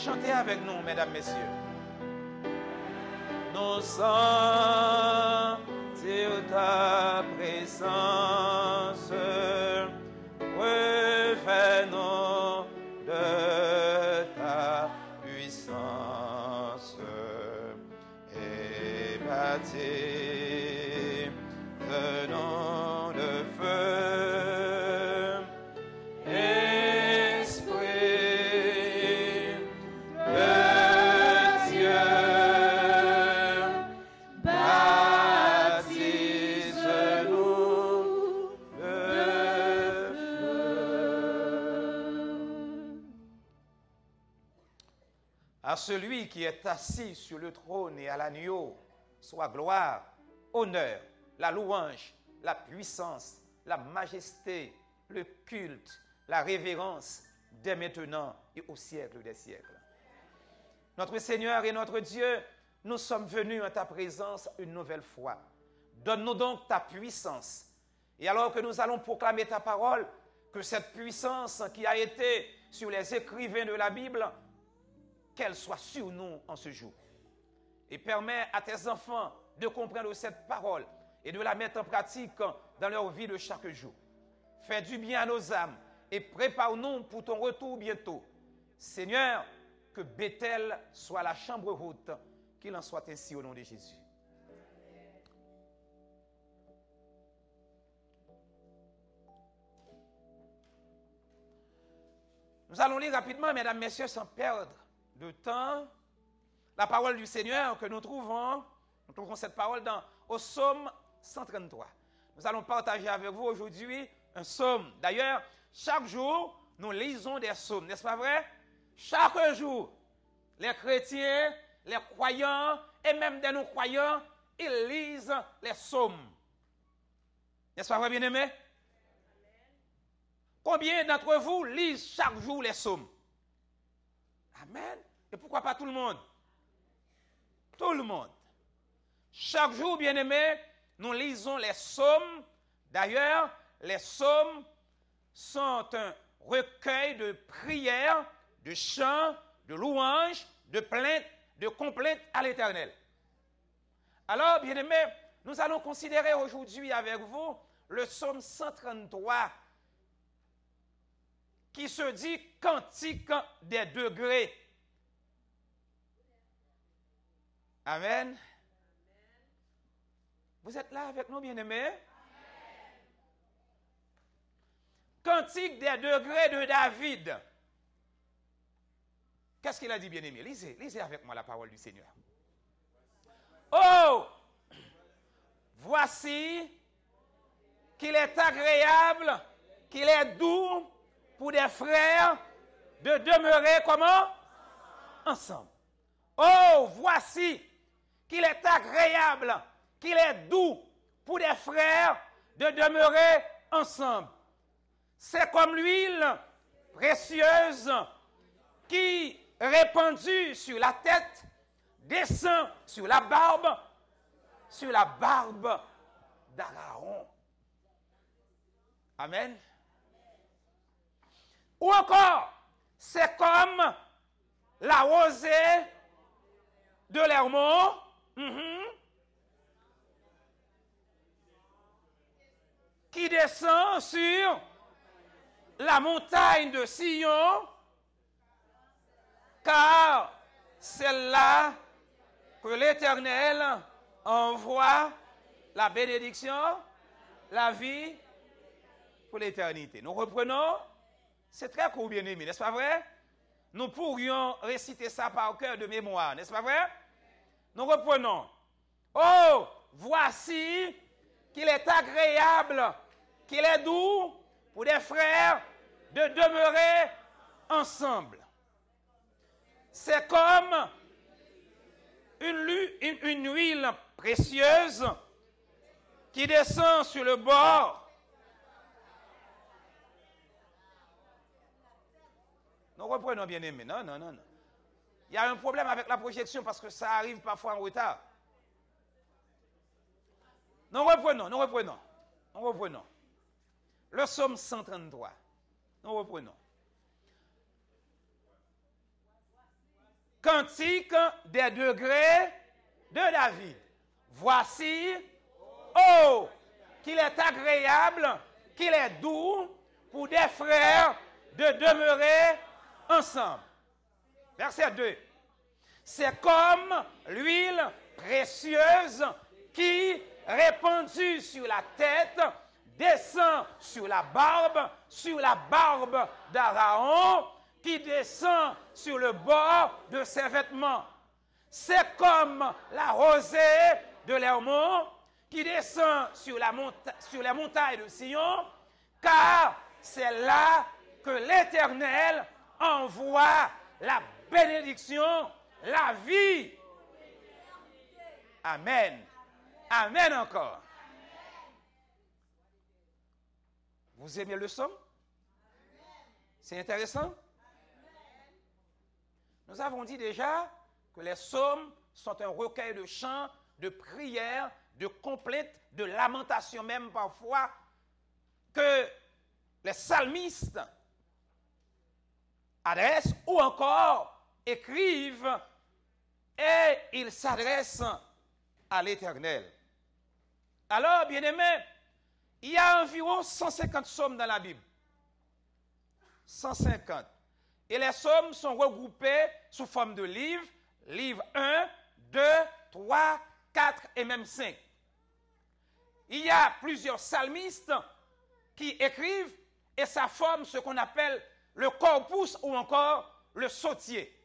Chantez avec nous, mesdames, messieurs. Nous sentir ta présence, refais-nous de ta puissance et baptise de nom de feu. À celui qui est assis sur le trône et à l'agneau, soit gloire, honneur, la louange, la puissance, la majesté, le culte, la révérence, dès maintenant et au siècle des siècles. Notre Seigneur et notre Dieu, nous sommes venus à ta présence une nouvelle fois. Donne-nous donc ta puissance. Et alors que nous allons proclamer ta parole, que cette puissance qui a été sur les écrivains de la Bible, qu'elle soit sur nous en ce jour. Et permets à tes enfants de comprendre cette parole et de la mettre en pratique dans leur vie de chaque jour. Fais du bien à nos âmes et prépare-nous pour ton retour bientôt. Seigneur, que Bethel soit la chambre haute, qu'il en soit ainsi au nom de Jésus. Nous allons lire rapidement, mesdames, messieurs, sans perdre de temps, la parole du Seigneur que nous trouvons cette parole au psaume 133. Nous allons partager avec vous aujourd'hui un psaume. D'ailleurs, chaque jour, nous lisons des psaumes, n'est-ce pas vrai? Chaque jour, les chrétiens, les croyants et même des non-croyants, ils lisent les psaumes. N'est-ce pas vrai, bien-aimés? Combien d'entre vous lisent chaque jour les psaumes? Amen. Et pourquoi pas tout le monde? Tout le monde. Chaque jour, bien-aimés, nous lisons les psaumes. D'ailleurs, les psaumes sont un recueil de prières, de chants, de louanges, de plaintes, de complaintes à l'Éternel. Alors, bien-aimés, nous allons considérer aujourd'hui avec vous le psaume 133 qui se dit cantique des degrés. Amen. Vous êtes là avec nous, bien-aimés? Cantique des degrés de David. Qu'est-ce qu'il a dit, bien-aimé? Lisez avec moi la parole du Seigneur. Oh, voici qu'il est agréable, qu'il est doux pour des frères de demeurer comment? Ensemble. Oh, voici qu'il est agréable, qu'il est doux pour des frères de demeurer ensemble. C'est comme l'huile précieuse qui, répandue sur la tête, descend sur la barbe d'Aaron. Amen. Ou encore, c'est comme la rosée de l'Hermon, qui descend sur la montagne de Sion, car c'est là que l'Éternel envoie la bénédiction, la vie pour l'éternité. Nous reprenons. C'est très court, bien aimé, n'est-ce pas vrai? Nous pourrions réciter ça par cœur de mémoire, n'est-ce pas vrai? Nous reprenons. Oh, voici qu'il est agréable, qu'il est doux pour des frères de demeurer ensemble. C'est comme une huile précieuse qui descend sur le bord. Nous reprenons, bien aimé. Non. Il y a un problème avec la projection parce que ça arrive parfois en retard. Nous reprenons. Le psaume 133. Nous reprenons. Cantique des degrés de David. Voici, oh, qu'il est agréable, qu'il est doux pour des frères de demeurer ensemble. Verset 2. C'est comme l'huile précieuse qui, répandue sur la tête, descend sur la barbe d'Aaron, qui descend sur le bord de ses vêtements. C'est comme la rosée de l'Hermon qui descend sur les montagnes de Sion, car c'est là que l'Éternel envoie la bénédiction, la vie. Amen. Amen encore. Vous aimez le psaume? C'est intéressant? Nous avons dit déjà que les psaumes sont un recueil de chants, de prières, de complaintes, de lamentations même parfois, que les psalmistes adressent ou encore écrivent et ils s'adressent à l'Éternel. Alors, bien-aimés, il y a environ 150 psaumes dans la Bible. 150. Et les psaumes sont regroupés sous forme de livres. Livres 1, 2, 3, 4 et même 5. Il y a plusieurs psalmistes qui écrivent et ça forme ce qu'on appelle le corpus ou encore le psautier.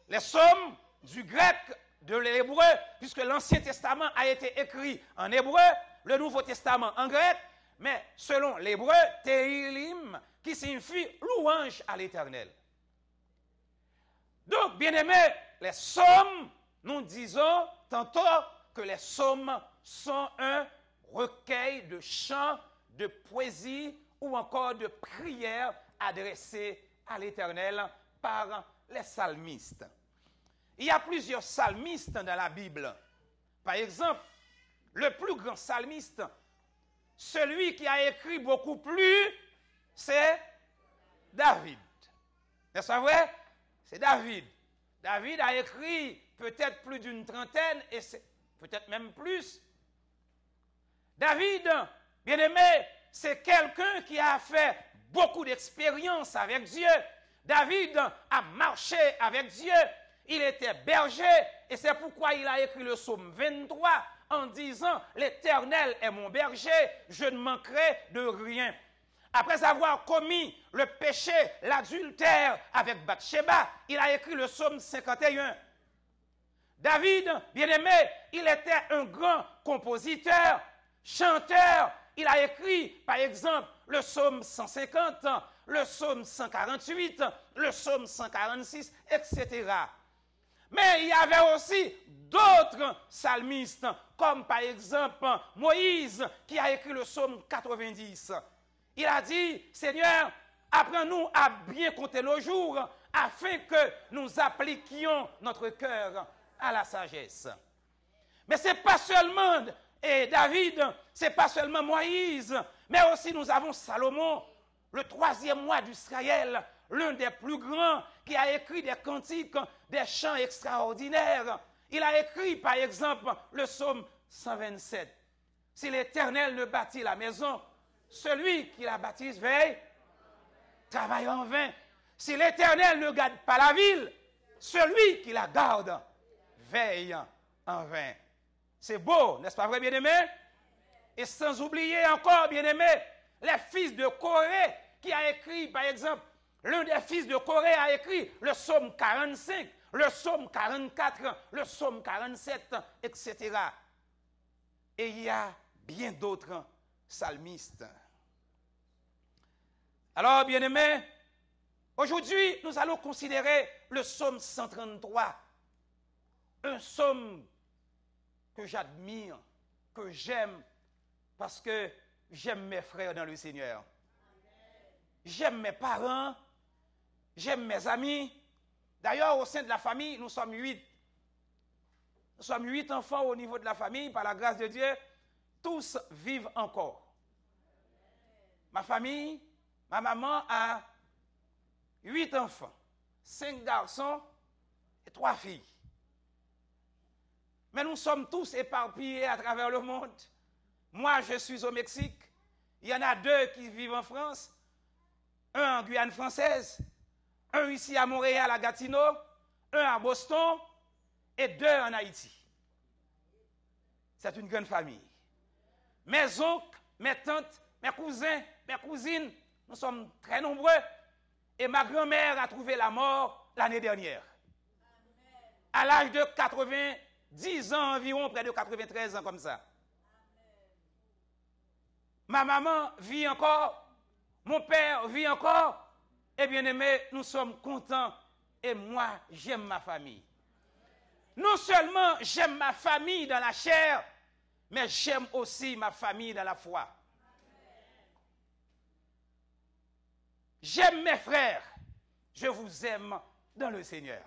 Les psaumes du grec, de l'hébreu, puisque l'Ancien Testament a été écrit en hébreu, le Nouveau Testament en grec, mais selon l'hébreu, Tehillim, qui signifie louange à l'Éternel. Donc, bien-aimés, les psaumes, nous disons tantôt que les psaumes sont un recueil de chants, de poésie ou encore de prières adressées à l'Éternel par les psalmistes. Il y a plusieurs psalmistes dans la Bible. Par exemple, le plus grand psalmiste, celui qui a écrit beaucoup plus, c'est David. N'est-ce pas vrai? C'est David. David a écrit peut-être plus d'une trentaine, et peut-être même plus. David, bien-aimé, c'est quelqu'un qui a fait beaucoup d'expériences avec Dieu. David a marché avec Dieu. Il était berger, et c'est pourquoi il a écrit le psaume 23 en disant « L'Éternel est mon berger, je ne manquerai de rien ». Après avoir commis le péché, l'adultère avec Bathsheba, il a écrit le psaume 51. David, bien-aimé, il était un grand compositeur, chanteur. Il a écrit, par exemple, le psaume 150, le psaume 148, le psaume 146, etc. Mais il y avait aussi d'autres psalmistes, comme par exemple Moïse, qui a écrit le psaume 90. Il a dit, Seigneur, apprends-nous à bien compter nos jours, afin que nous appliquions notre cœur à la sagesse. Mais ce n'est pas seulement David, ce n'est pas seulement Moïse, mais aussi nous avons Salomon, le 3e roi d'Israël, l'un des plus grands, qui a écrit des cantiques, des chants extraordinaires. Il a écrit, par exemple, le psaume 127. Si l'Éternel ne bâtit la maison, celui qui la bâtisse veille, travaille en vain. Si l'Éternel ne garde pas la ville, celui qui la garde veille en vain. C'est beau, n'est-ce pas vrai, bien-aimé? Et sans oublier encore, bien-aimé, les fils de Corée qui a écrit, par exemple, l'un des fils de Corée a écrit le psaume 45, le psaume 44, le psaume 47, etc. Et il y a bien d'autres psalmistes. Alors, bien-aimés, aujourd'hui, nous allons considérer le psaume 133, un psaume que j'admire, que j'aime, parce que j'aime mes frères dans le Seigneur. J'aime mes parents, j'aime mes amis. D'ailleurs, au sein de la famille, nous sommes 8. Nous sommes 8 enfants au niveau de la famille, par la grâce de Dieu. Tous vivent encore. Ma famille, ma maman a 8 enfants, 5 garçons et 3 filles. Mais nous sommes tous éparpillés à travers le monde. Moi, je suis au Mexique. Il y en a 2 qui vivent en France. Un en Guyane française. Un ici à Montréal, à Gatineau. Un à Boston. Et 2 en Haïti. C'est une grande famille. Mes oncles, mes tantes, mes cousins, mes cousines, nous sommes très nombreux. Et ma grand-mère a trouvé la mort l'année dernière. À l'âge de 90 ans environ, près de 93 ans comme ça. Ma maman vit encore, mon père vit encore. Et bien aimé, nous sommes contents. Et moi, j'aime ma famille. Non seulement j'aime ma famille dans la chair, mais j'aime aussi ma famille dans la foi. J'aime mes frères. Je vous aime dans le Seigneur.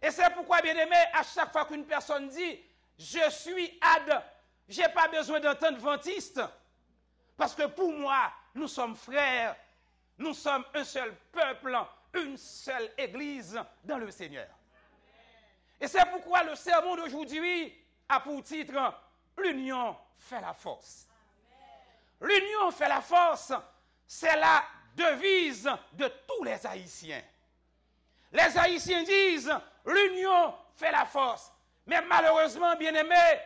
Et c'est pourquoi, bien-aimé, à chaque fois qu'une personne dit « Je suis ad », je n'ai pas besoin d'entendre adventiste. Parce que pour moi, nous sommes frères. Nous sommes un seul peuple, une seule église dans le Seigneur. Et c'est pourquoi le sermon d'aujourd'hui a pour titre « L'union fait la force ». L'union fait la force, c'est la devise de tous les Haïtiens. Les Haïtiens disent « L'union fait la force ». Mais malheureusement, bien-aimés,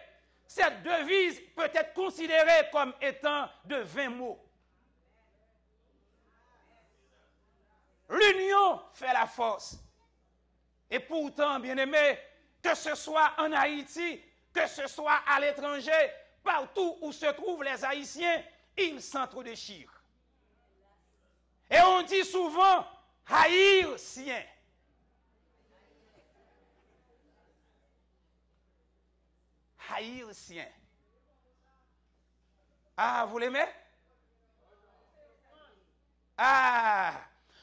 cette devise peut être considérée comme étant de 20 mots. L'union fait la force. Et pourtant, bien-aimés, que ce soit en Haïti, que ce soit à l'étranger, partout où se trouvent les Haïtiens, ils s'entre-déchirent. Et on dit souvent haïtien. Haïtien. Ah, vous l'aimez? Ah!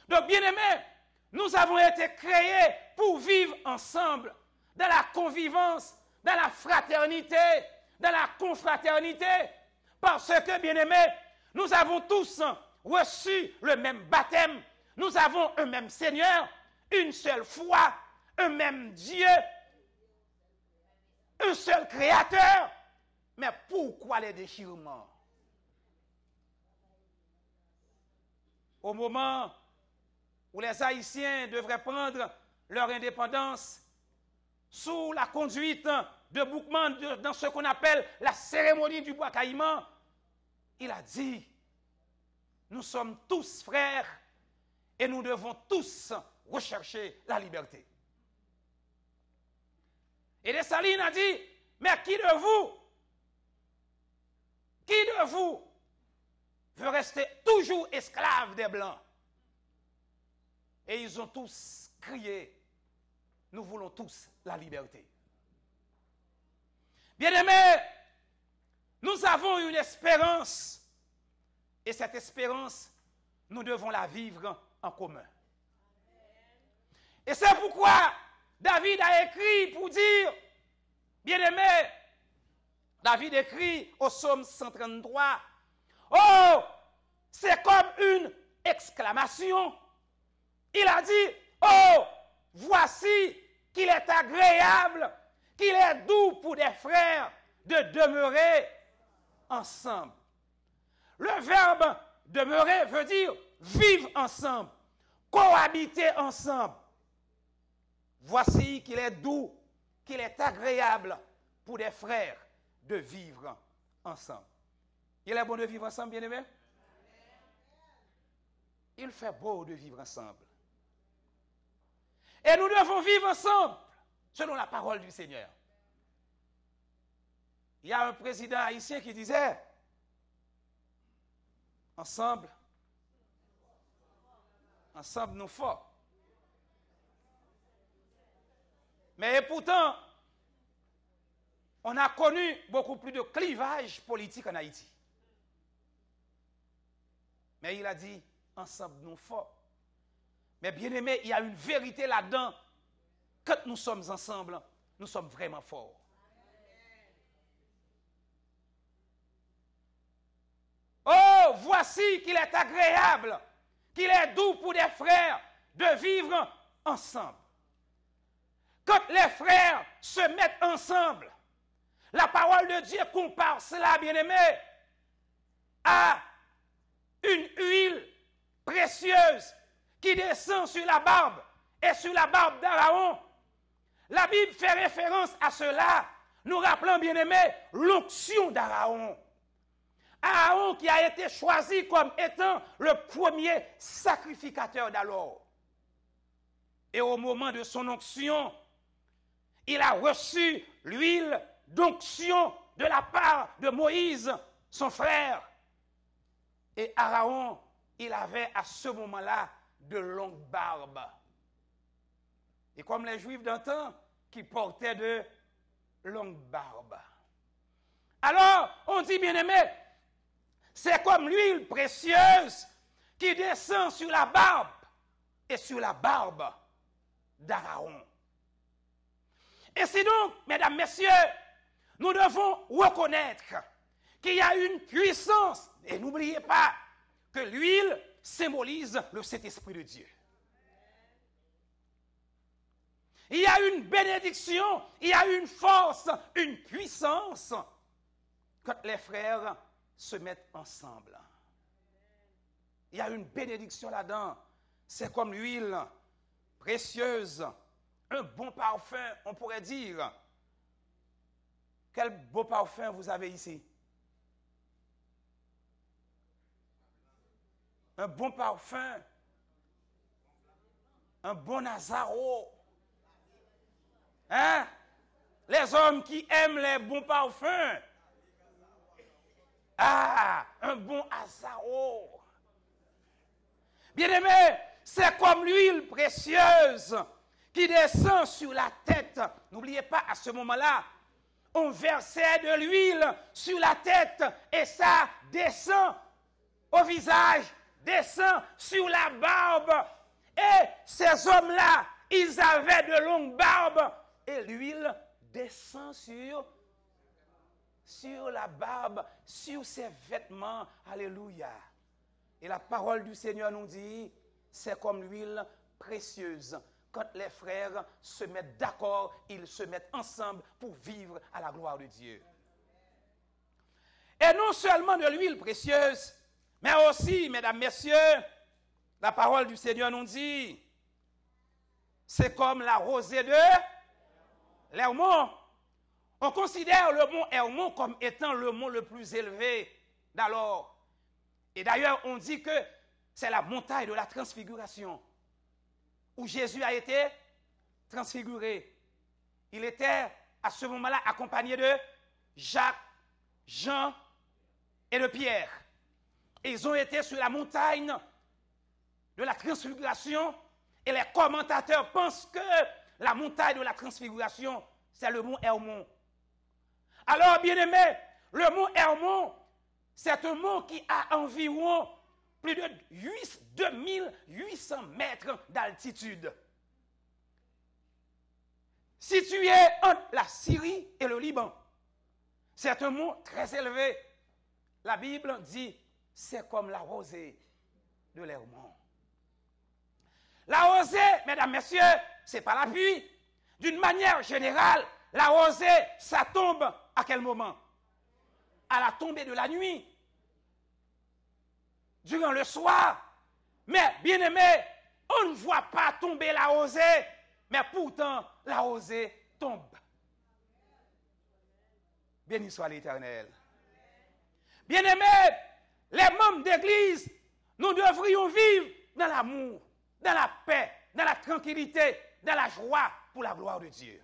Donc, bien-aimés, nous avons été créés pour vivre ensemble, dans la convivence, dans la fraternité, dans la confraternité, parce que, bien-aimés, nous avons tous reçu le même baptême, nous avons un même Seigneur, une seule foi, un même Dieu, un seul Créateur. Mais pourquoi les déchirements? Au moment où les Haïtiens devraient prendre leur indépendance sous la conduite de Boukman dans ce qu'on appelle la cérémonie du bois caïman, il a dit, nous sommes tous frères et nous devons tous rechercher la liberté. Et Dessalines a dit, mais qui de vous veut rester toujours esclave des Blancs? Et ils ont tous crié, nous voulons tous la liberté. Bien-aimés, nous avons une espérance. Et cette espérance, nous devons la vivre en commun. Et c'est pourquoi David a écrit pour dire, bien-aimés, David écrit au psaume 133, oh, c'est comme une exclamation. Il a dit, oh, voici qu'il est agréable, qu'il est doux pour des frères de demeurer ensemble. Le verbe demeurer veut dire vivre ensemble, cohabiter ensemble. Voici qu'il est doux, qu'il est agréable pour des frères de vivre ensemble. Il est bon de vivre ensemble, bien-aimés? il fait beau de vivre ensemble. Et nous devons vivre ensemble selon la parole du Seigneur. Il y a un président haïtien qui disait, ensemble nous forts. Mais pourtant, on a connu beaucoup plus de clivage politique en Haïti. Mais il a dit, ensemble nous forts. Mais bien aimé, il y a une vérité là-dedans. Quand nous sommes ensemble, nous sommes vraiment forts. Oh, voici qu'il est agréable, qu'il est doux pour des frères de vivre ensemble. Quand les frères se mettent ensemble, la parole de Dieu compare cela, bien-aimé, à une huile précieuse qui descend sur la barbe et sur la barbe d'Aaron. La Bible fait référence à cela, nous rappelant, bien-aimé, l'onction d'Aaron. Aaron qui a été choisi comme étant le premier sacrificateur d'alors. Et au moment de son onction, il a reçu l'huile d'onction de la part de Moïse, son frère. Et Aaron, il avait à ce moment-là de longues barbes. Et comme les Juifs d'antan qui portaient de longues barbes. Alors, on dit, bien-aimé, c'est comme l'huile précieuse qui descend sur la barbe et sur la barbe d'Aaron. Et c'est donc, mesdames, messieurs, nous devons reconnaître qu'il y a une puissance. Et n'oubliez pas que l'huile symbolise le Saint-Esprit de Dieu. Il y a une bénédiction, il y a une force, une puissance quand les frères se mettent ensemble. Il y a une bénédiction là-dedans. C'est comme l'huile précieuse, un bon parfum, on pourrait dire. Quel beau parfum vous avez ici? Un bon parfum, un bon Nazaro. Hein? Les hommes qui aiment les bons parfums. Ah, un bon Nazaro. Bien-aimé, c'est comme l'huile précieuse qui descend sur la tête. N'oubliez pas, à ce moment-là, on versait de l'huile sur la tête et ça descend au visage, descend sur la barbe. Et ces hommes-là, ils avaient de longues barbes et l'huile descend sur la barbe, sur ses vêtements. Alléluia. Et la parole du Seigneur nous dit, c'est comme l'huile précieuse. Quand les frères se mettent d'accord, ils se mettent ensemble pour vivre à la gloire de Dieu. Et non seulement de l'huile précieuse, mais aussi, mesdames, messieurs, la parole du Seigneur nous dit, c'est comme la rosée de l'Hermon. On considère le mont Hermon comme étant le mont le plus élevé d'alors. Et d'ailleurs, on dit que c'est la montagne de la transfiguration, où Jésus a été transfiguré. Il était à ce moment-là accompagné de Jacques, Jean et de Pierre. Et ils ont été sur la montagne de la transfiguration et les commentateurs pensent que la montagne de la transfiguration, c'est le mont Hermon. Alors, bien-aimés, le mont Hermon, c'est un mont qui a environ plus de 2800 mètres d'altitude. Situé entre la Syrie et le Liban. C'est un mont très élevé. La Bible dit, c'est comme la rosée de l'Hermon. La rosée, mesdames, messieurs, c'est pas la pluie. D'une manière générale, la rosée, ça tombe à quel moment? À la tombée de la nuit. Durant le soir. Mais, bien aimé, on ne voit pas tomber la rosée, mais pourtant, la rosée tombe. Béni soit l'Éternel. Bien aimé, les membres d'église, nous devrions vivre dans l'amour, dans la paix, dans la tranquillité, dans la joie pour la gloire de Dieu.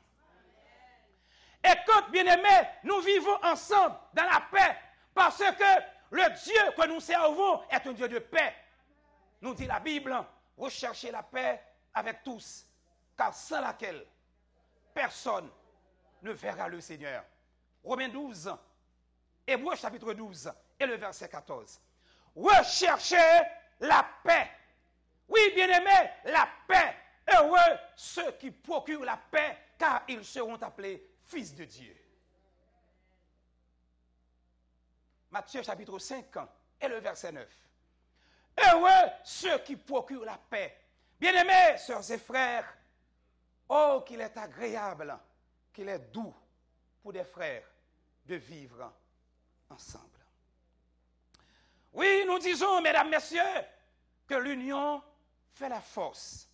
Et quand, bien-aimés, nous vivons ensemble dans la paix, parce que le Dieu que nous servons est un Dieu de paix. Nous dit la Bible, recherchez la paix avec tous, car sans laquelle personne ne verra le Seigneur. Romains 12, Hébreux chapitre 12 et le verset 14. Recherchez la paix. Oui, bien-aimés, la paix. Heureux ceux qui procurent la paix, car ils seront appelés fils de Dieu. Matthieu chapitre 5 et le verset 9. Heureux ceux qui procurent la paix. Bien-aimés, sœurs et frères, oh, qu'il est agréable, qu'il est doux pour des frères de vivre ensemble. Oui, nous disons, mesdames, messieurs, que l'union fait la force.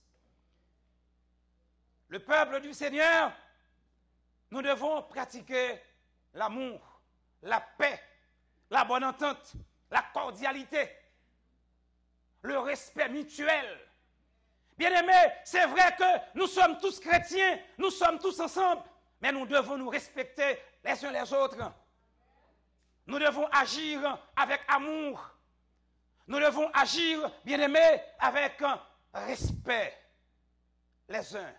Le peuple du Seigneur, nous devons pratiquer l'amour, la paix, la bonne entente, la cordialité, le respect mutuel. Bien-aimés, c'est vrai que nous sommes tous chrétiens, nous sommes tous ensemble, mais nous devons nous respecter les uns les autres. Nous devons agir avec amour. Nous devons agir, bien-aimés, avec respect les uns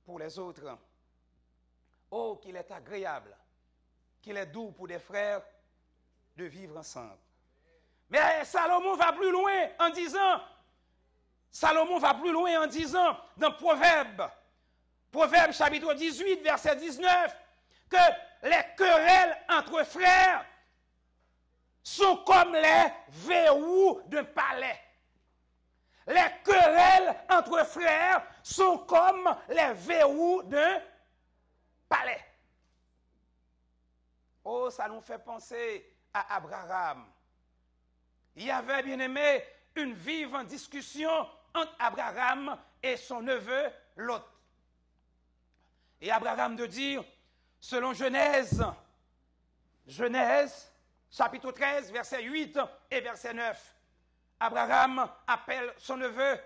pour les autres. Oh, qu'il est agréable, qu'il est doux pour des frères de vivre ensemble. Mais Salomon va plus loin en disant, dans Proverbe chapitre 18, verset 19, que les querelles entre frères sont comme les verrous d'un palais. Les querelles entre frères sont comme les verrous d'un palais. Oh, ça nous fait penser à Abraham. Il y avait, bien aimé, une vive discussion entre Abraham et son neveu Lot. Et Abraham de dire, selon Genèse, chapitre 13, verset 8 et verset 9, Abraham appelle son neveu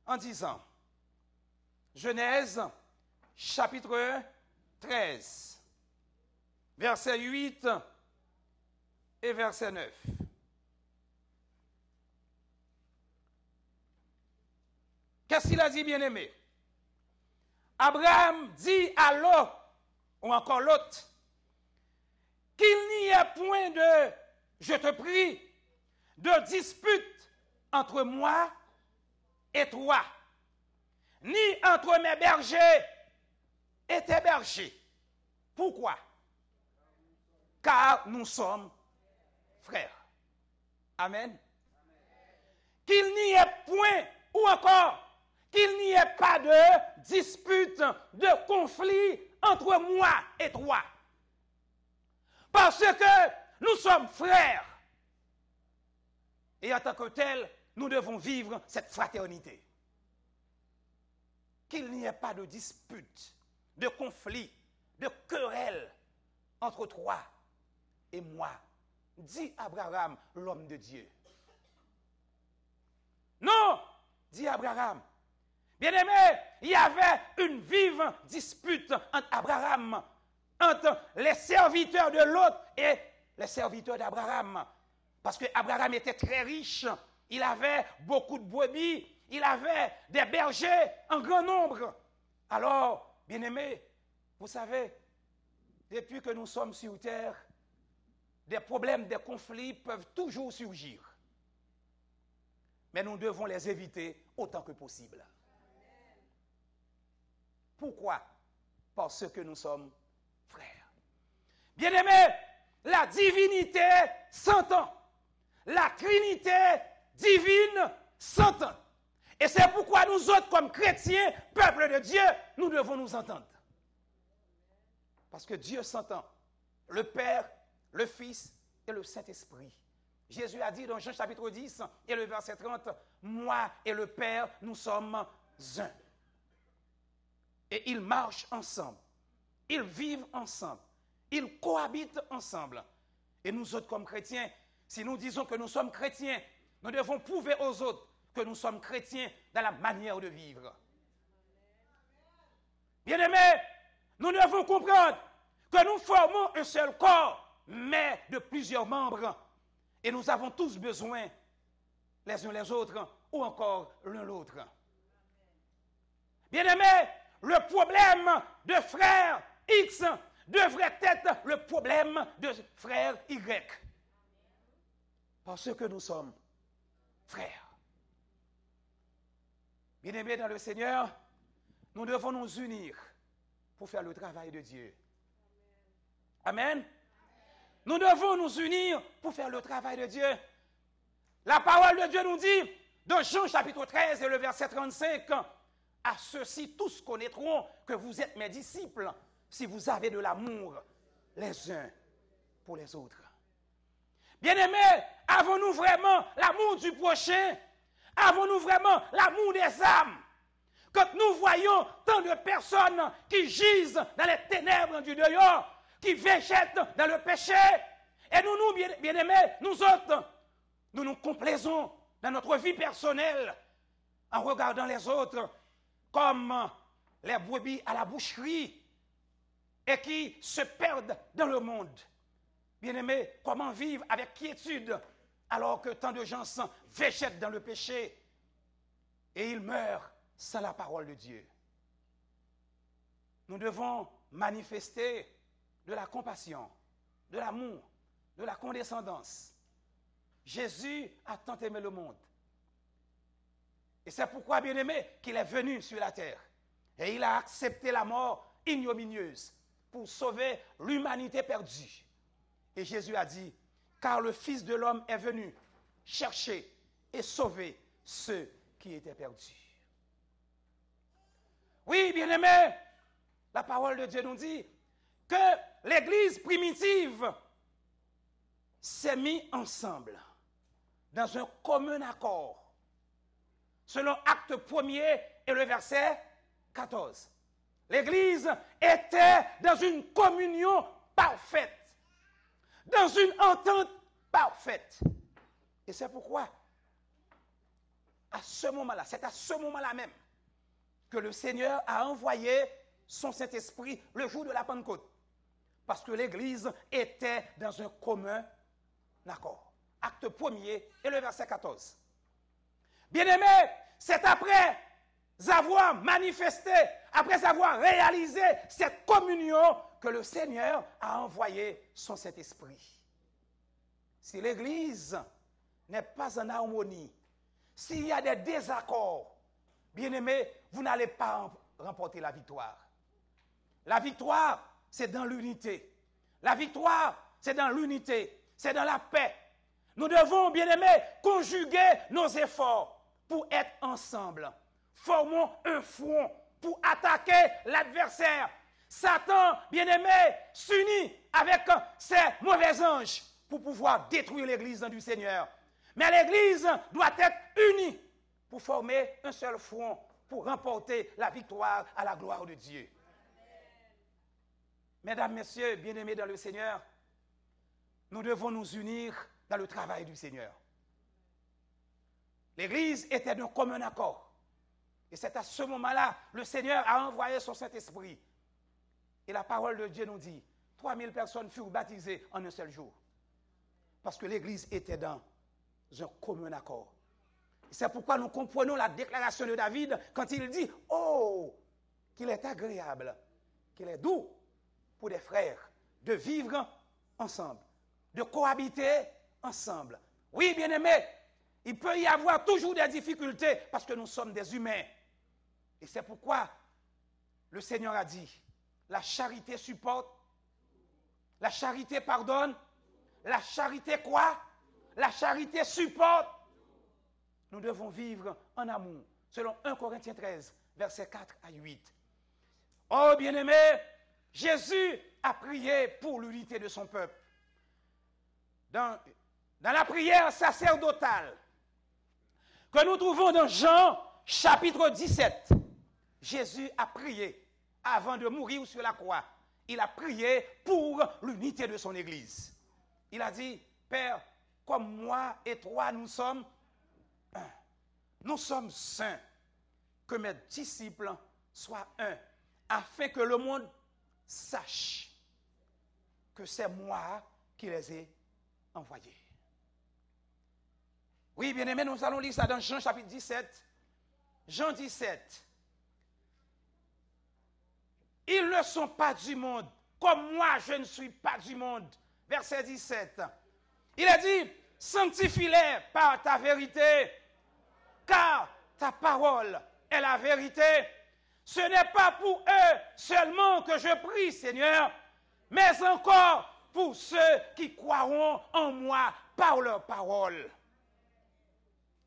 en disant, Genèse, chapitre 13, verset 8 et verset 9. Qu'est-ce qu'il a dit, bien-aimé? Abraham dit à Lot, ou encore Lot, qu'il n'y ait point de, je te prie, de dispute entre moi et toi, ni entre mes bergers et tes bergers. Pourquoi? Car nous sommes frères. Amen. Qu'il n'y ait point, ou encore, qu'il n'y ait pas de dispute, de conflit entre moi et toi. Parce que nous sommes frères. Et en tant que tel, nous devons vivre cette fraternité. Qu'il n'y ait pas de dispute, de conflit, de querelle entre toi et moi, dit Abraham, l'homme de Dieu. Non, dit Abraham. Bien-aimé, il y avait une vive dispute entre Abraham, entre les serviteurs de Lot et les serviteurs d'Abraham. Parce que Abraham était très riche, il avait beaucoup de brebis, il avait des bergers en grand nombre. Alors, bien-aimé, vous savez, depuis que nous sommes sur terre, des problèmes, des conflits peuvent toujours surgir. Mais nous devons les éviter autant que possible. Pourquoi? Parce que nous sommes frères. Bien-aimés, la divinité s'entend. La Trinité divine s'entend. Et c'est pourquoi nous autres, comme chrétiens, peuple de Dieu, nous devons nous entendre. Parce que Dieu s'entend. Le Père, le Fils et le Saint-Esprit. Jésus a dit dans Jean chapitre 10 et le verset 30, « Moi et le Père, nous sommes un. » Et ils marchent ensemble. Ils vivent ensemble. Ils cohabitent ensemble. Et nous autres, comme chrétiens, si nous disons que nous sommes chrétiens, nous devons prouver aux autres que nous sommes chrétiens dans la manière de vivre. Bien-aimés, nous devons comprendre que nous formons un seul corps, mais de plusieurs membres. Et nous avons tous besoin, les uns les autres, ou encore l'un l'autre. Bien-aimés, le problème de frère X devrait être le problème de frère Y. Parce que nous sommes frères. Bien-aimés dans le Seigneur, nous devons nous unir pour faire le travail de Dieu. Amen. Nous devons nous unir pour faire le travail de Dieu. La parole de Dieu nous dit, dans Jean chapitre 13 et le verset 35, « À ceux-ci tous connaîtront que vous êtes mes disciples, si vous avez de l'amour les uns pour les autres. » Bien-aimés, avons-nous vraiment l'amour du prochain? Avons-nous vraiment l'amour des âmes? Quand nous voyons tant de personnes qui gisent dans les ténèbres du dehors, qui végètent dans le péché, et nous, bien-aimés, nous autres, nous nous complaisons dans notre vie personnelle en regardant les autres comme les brebis à la boucherie et qui se perdent dans le monde. Bien-aimés, comment vivre avec quiétude alors que tant de gens végètent dans le péché et ils meurent sans la parole de Dieu? Nous devons manifester de la compassion, de l'amour, de la condescendance. Jésus a tant aimé le monde. Et c'est pourquoi, bien-aimé, qu'il est venu sur la terre. Et il a accepté la mort ignominieuse pour sauver l'humanité perdue. Et Jésus a dit, car le Fils de l'homme est venu chercher et sauver ceux qui étaient perdus. Oui, bien-aimé, la parole de Dieu nous dit que l'Église primitive s'est mise ensemble dans un commun accord, selon Acte 1er et le verset 14. L'Église était dans une communion parfaite, dans une entente parfaite. Et c'est pourquoi, à ce moment-là, c'est à ce moment-là même que le Seigneur a envoyé son Saint-Esprit le jour de la Pentecôte. Parce que l'Église était dans un commun accord. Acte 1er et le verset 14. Bien-aimés, c'est après avoir manifesté, après avoir réalisé cette communion que le Seigneur a envoyé son Saint-Esprit. Si l'Église n'est pas en harmonie, s'il y a des désaccords, bien-aimés, vous n'allez pas remporter la victoire. La victoire, c'est dans l'unité. La victoire, c'est dans l'unité, c'est dans la paix. Nous devons, bien-aimés, conjuguer nos efforts pour être ensemble. Formons un front pour attaquer l'adversaire. Satan, bien-aimé, s'unit avec ses mauvais anges pour pouvoir détruire l'Église du Seigneur. Mais l'Église doit être unie pour former un seul front pour remporter la victoire à la gloire de Dieu. Mesdames, Messieurs, bien-aimés dans le Seigneur, nous devons nous unir dans le travail du Seigneur. L'Église était d'un commun accord. Et c'est à ce moment-là, le Seigneur a envoyé son Saint-Esprit. Et la parole de Dieu nous dit, 3000 personnes furent baptisées en un seul jour. Parce que l'Église était dans un commun accord. Et c'est pourquoi nous comprenons la déclaration de David quand il dit, oh, qu'il est agréable, qu'il est doux pour des frères de vivre ensemble, de cohabiter ensemble. Oui, bien-aimés, il peut y avoir toujours des difficultés parce que nous sommes des humains. Et c'est pourquoi le Seigneur a dit, la charité supporte, la charité pardonne, la charité quoi? La charité supporte. Nous devons vivre en amour, selon 1 Corinthiens 13, versets 4 à 8. Oh, bien-aimés, Jésus a prié pour l'unité de son peuple. Dans la prière sacerdotale que nous trouvons dans Jean chapitre 17, Jésus a prié avant de mourir sur la croix. Il a prié pour l'unité de son Église. Il a dit, Père, comme moi et toi nous sommes un. nous sommes saints, que mes disciples soient un, afin que le monde sache que c'est moi qui les ai envoyés. Oui, bien-aimés, nous allons lire ça dans Jean chapitre 17. Jean 17. Ils ne sont pas du monde, comme moi je ne suis pas du monde. Verset 17. Il a dit, sanctifie-les par ta vérité, car ta parole est la vérité. Ce n'est pas pour eux seulement que je prie, Seigneur, mais encore pour ceux qui croiront en moi par leur parole.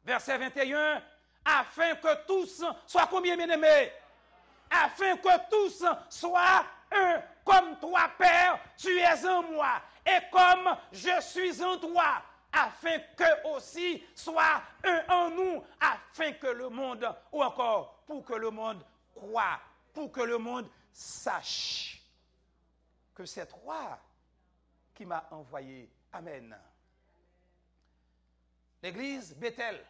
Verset 21, afin que tous soient combien, bien-aimés? Afin que tous soient un, comme toi, Père, tu es en moi, et comme je suis en toi, afin que aussi soit un en nous, afin que le monde, ou encore pour que le monde croie, pour que le monde sache que c'est toi qui m'as envoyé. Amen. L'église Bethel.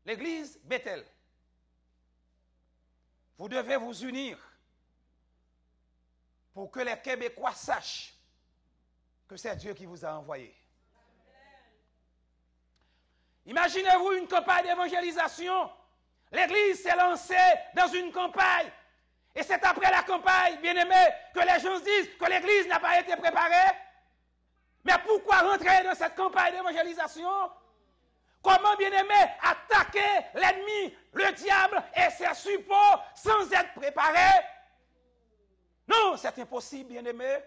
L'église Bethel. Vous devez vous unir pour que les Québécois sachent que c'est Dieu qui vous a envoyé. Imaginez-vous une campagne d'évangélisation. L'église s'est lancée dans une campagne. Et c'est après la campagne, bien-aimés, que les gens disent que l'église n'a pas été préparée. Mais pourquoi rentrer dans cette campagne d'évangélisation? Comment, bien-aimés, attaquer l'ennemi, le diable et ses suppôts sans être préparé? Non, c'est impossible, bien-aimés.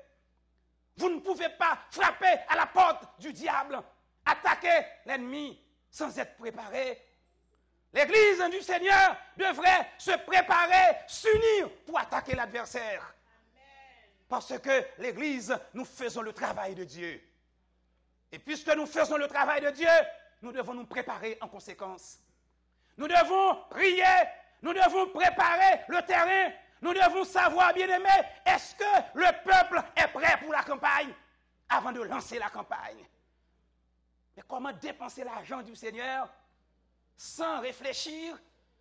Vous ne pouvez pas frapper à la porte du diable, attaquer l'ennemi sans être préparé. L'église du Seigneur devrait se préparer, s'unir pour attaquer l'adversaire. Parce que l'église, nous faisons le travail de Dieu. Et puisque nous faisons le travail de Dieu, nous devons nous préparer en conséquence. Nous devons prier, nous devons préparer le terrain, nous devons savoir, bien-aimés, est-ce que le peuple est prêt pour la campagne avant de lancer la campagne? Mais comment dépenser l'argent du Seigneur sans réfléchir?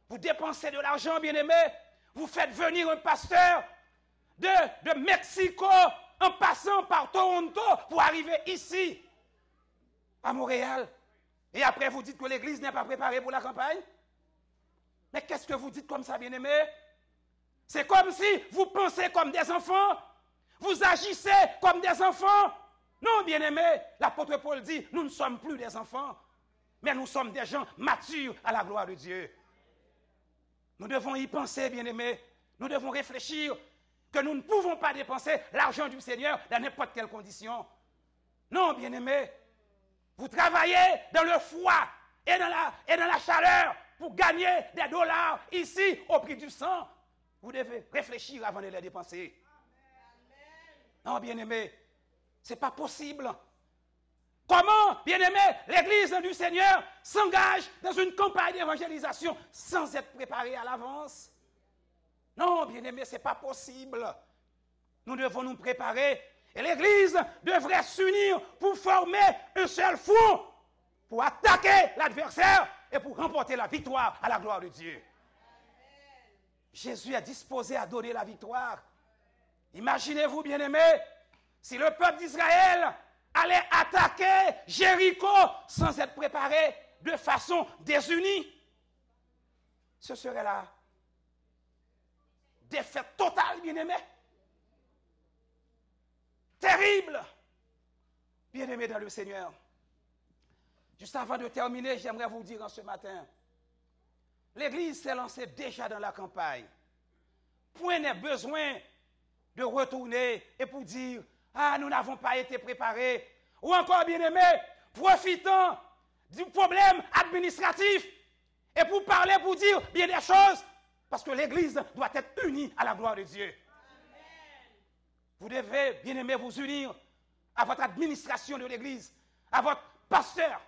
Vous dépensez de l'argent, bien-aimés, vous faites venir un pasteur de Mexico en passant par Toronto pour arriver ici, à Montréal. Et après, vous dites que l'église n'est pas préparée pour la campagne? Mais qu'est-ce que vous dites comme ça, bien-aimés? C'est comme si vous pensez comme des enfants, vous agissez comme des enfants. Non, bien-aimés, l'apôtre Paul dit, nous ne sommes plus des enfants, mais nous sommes des gens matures à la gloire de Dieu. Nous devons y penser, bien-aimés. Nous devons réfléchir que nous ne pouvons pas dépenser l'argent du Seigneur dans n'importe quelle condition. Non, bien-aimés, vous travaillez dans le froid et dans la chaleur pour gagner des dollars ici au prix du sang. Vous devez réfléchir avant de les dépenser. Non, bien-aimés, ce n'est pas possible. Comment, bien-aimés, l'église du Seigneur s'engage dans une campagne d'évangélisation sans être préparée à l'avance? Non, bien-aimés, ce n'est pas possible. Nous devons nous préparer et l'église devrait s'unir pour former un seul front pour attaquer l'adversaire et pour remporter la victoire à la gloire de Dieu. Jésus est disposé à donner la victoire. Imaginez-vous, bien-aimés, si le peuple d'Israël allait attaquer Jéricho sans être préparé de façon désunie, ce serait la défaite totale, bien-aimés. Terrible, bien-aimés dans le Seigneur. Juste avant de terminer, j'aimerais vous dire en ce matin, l'Église s'est lancée déjà dans la campagne. Point n'est besoin de retourner et pour dire, ah, nous n'avons pas été préparés. Ou encore, bien-aimés, profitant du problème administratif et pour parler, pour dire bien des choses, parce que l'Église doit être unie à la gloire de Dieu. Vous devez, bien-aimés, vous unir à votre administration de l'Église, à votre pasteur.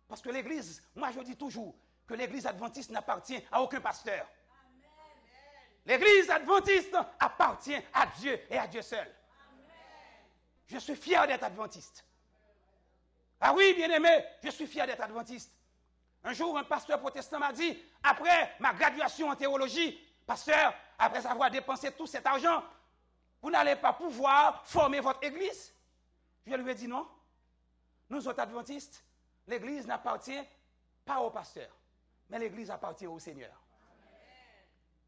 Parce que l'Église, moi je dis toujours que l'Église adventiste n'appartient à aucun pasteur. L'Église adventiste appartient à Dieu et à Dieu seul. Je suis fier d'être adventiste. Ah oui, bien-aimé, je suis fier d'être adventiste. Un jour, un pasteur protestant m'a dit, après ma graduation en théologie, pasteur, après avoir dépensé tout cet argent, vous n'allez pas pouvoir former votre église. Je lui ai dit non. Nous autres adventistes, l'église n'appartient pas au pasteur, mais l'église appartient au Seigneur.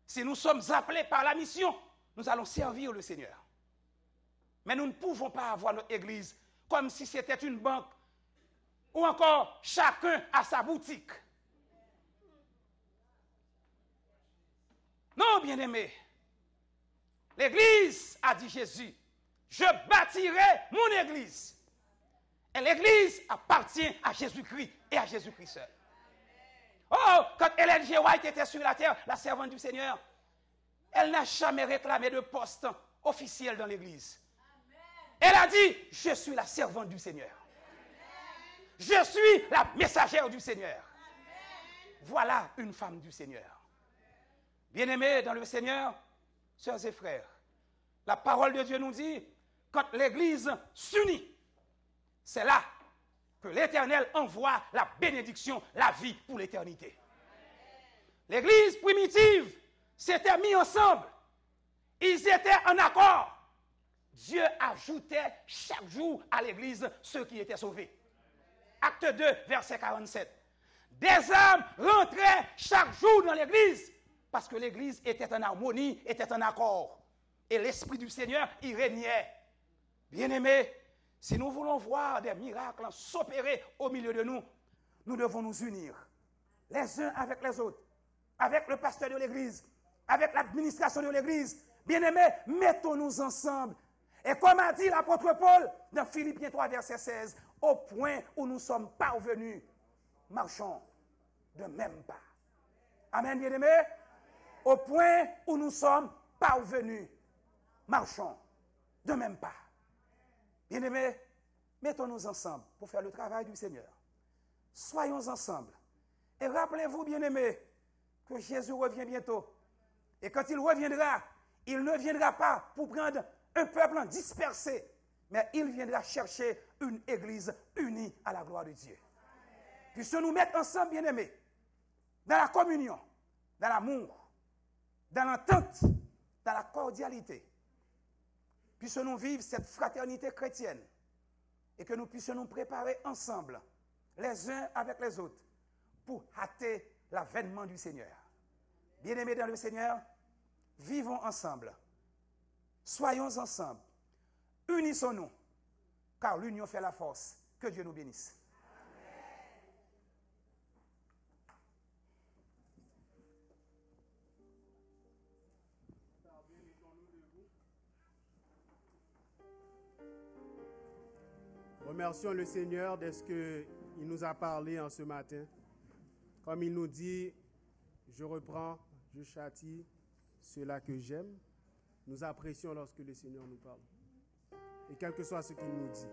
Si nous sommes appelés par la mission, nous allons servir le Seigneur. Mais nous ne pouvons pas avoir notre église comme si c'était une banque ou encore chacun à sa boutique. Non, bien-aimé. L'église, a dit Jésus, je bâtirai mon église. Et l'église appartient à Jésus-Christ et à Jésus-Christ seul. Oh, quand Ellen G. White était sur la terre, la servante du Seigneur, elle n'a jamais réclamé de poste officiel dans l'église. Elle a dit, je suis la servante du Seigneur. Je suis la messagère du Seigneur. Voilà une femme du Seigneur. Bien-aimés dans le Seigneur, sœurs et frères, la parole de Dieu nous dit, quand l'Église s'unit, c'est là que l'Éternel envoie la bénédiction, la vie pour l'éternité. L'Église primitive s'était mis ensemble. Ils étaient en accord. Dieu ajoutait chaque jour à l'Église ceux qui étaient sauvés. Acte 2, verset 47. Des âmes rentraient chaque jour dans l'Église parce que l'Église était en harmonie, était en accord. Et l'Esprit du Seigneur y régnait. Bien-aimés, si nous voulons voir des miracles s'opérer au milieu de nous, nous devons nous unir les uns avec les autres, avec le pasteur de l'Église, avec l'administration de l'Église. Bien-aimés, mettons-nous ensemble. Et comme a dit l'apôtre Paul dans Philippiens 3, verset 16, au point où nous sommes parvenus, marchons de même pas. Amen, bien-aimés. Au point où nous sommes parvenus, marchons de même pas. Bien-aimés, mettons-nous ensemble pour faire le travail du Seigneur. Soyons ensemble. Et rappelez-vous, bien-aimés, que Jésus revient bientôt. Et quand il reviendra, il ne viendra pas pour prendre un peuple dispersé, mais il viendra chercher une église unie à la gloire de Dieu. Puissions nous mettre ensemble, bien-aimés, dans la communion, dans l'amour, dans l'entente, dans la cordialité. Puissions nous vivre cette fraternité chrétienne et que nous puissions nous préparer ensemble, les uns avec les autres, pour hâter l'avènement du Seigneur. Bien-aimés dans le Seigneur, vivons ensemble. Soyons ensemble. Unissons-nous, car l'union fait la force. Que Dieu nous bénisse. Remercions le Seigneur de ce qu'il nous a parlé en ce matin. Comme il nous dit, je reprends, je châtie ceux-là que j'aime. Nous apprécions lorsque le Seigneur nous parle. Et quel que soit ce qu'il nous dit.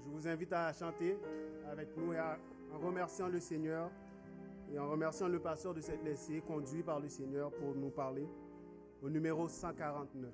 Je vous invite à chanter avec nous et en remerciant le Seigneur et en remerciant le pasteur de cette laissée conduit par le Seigneur pour nous parler au numéro 149.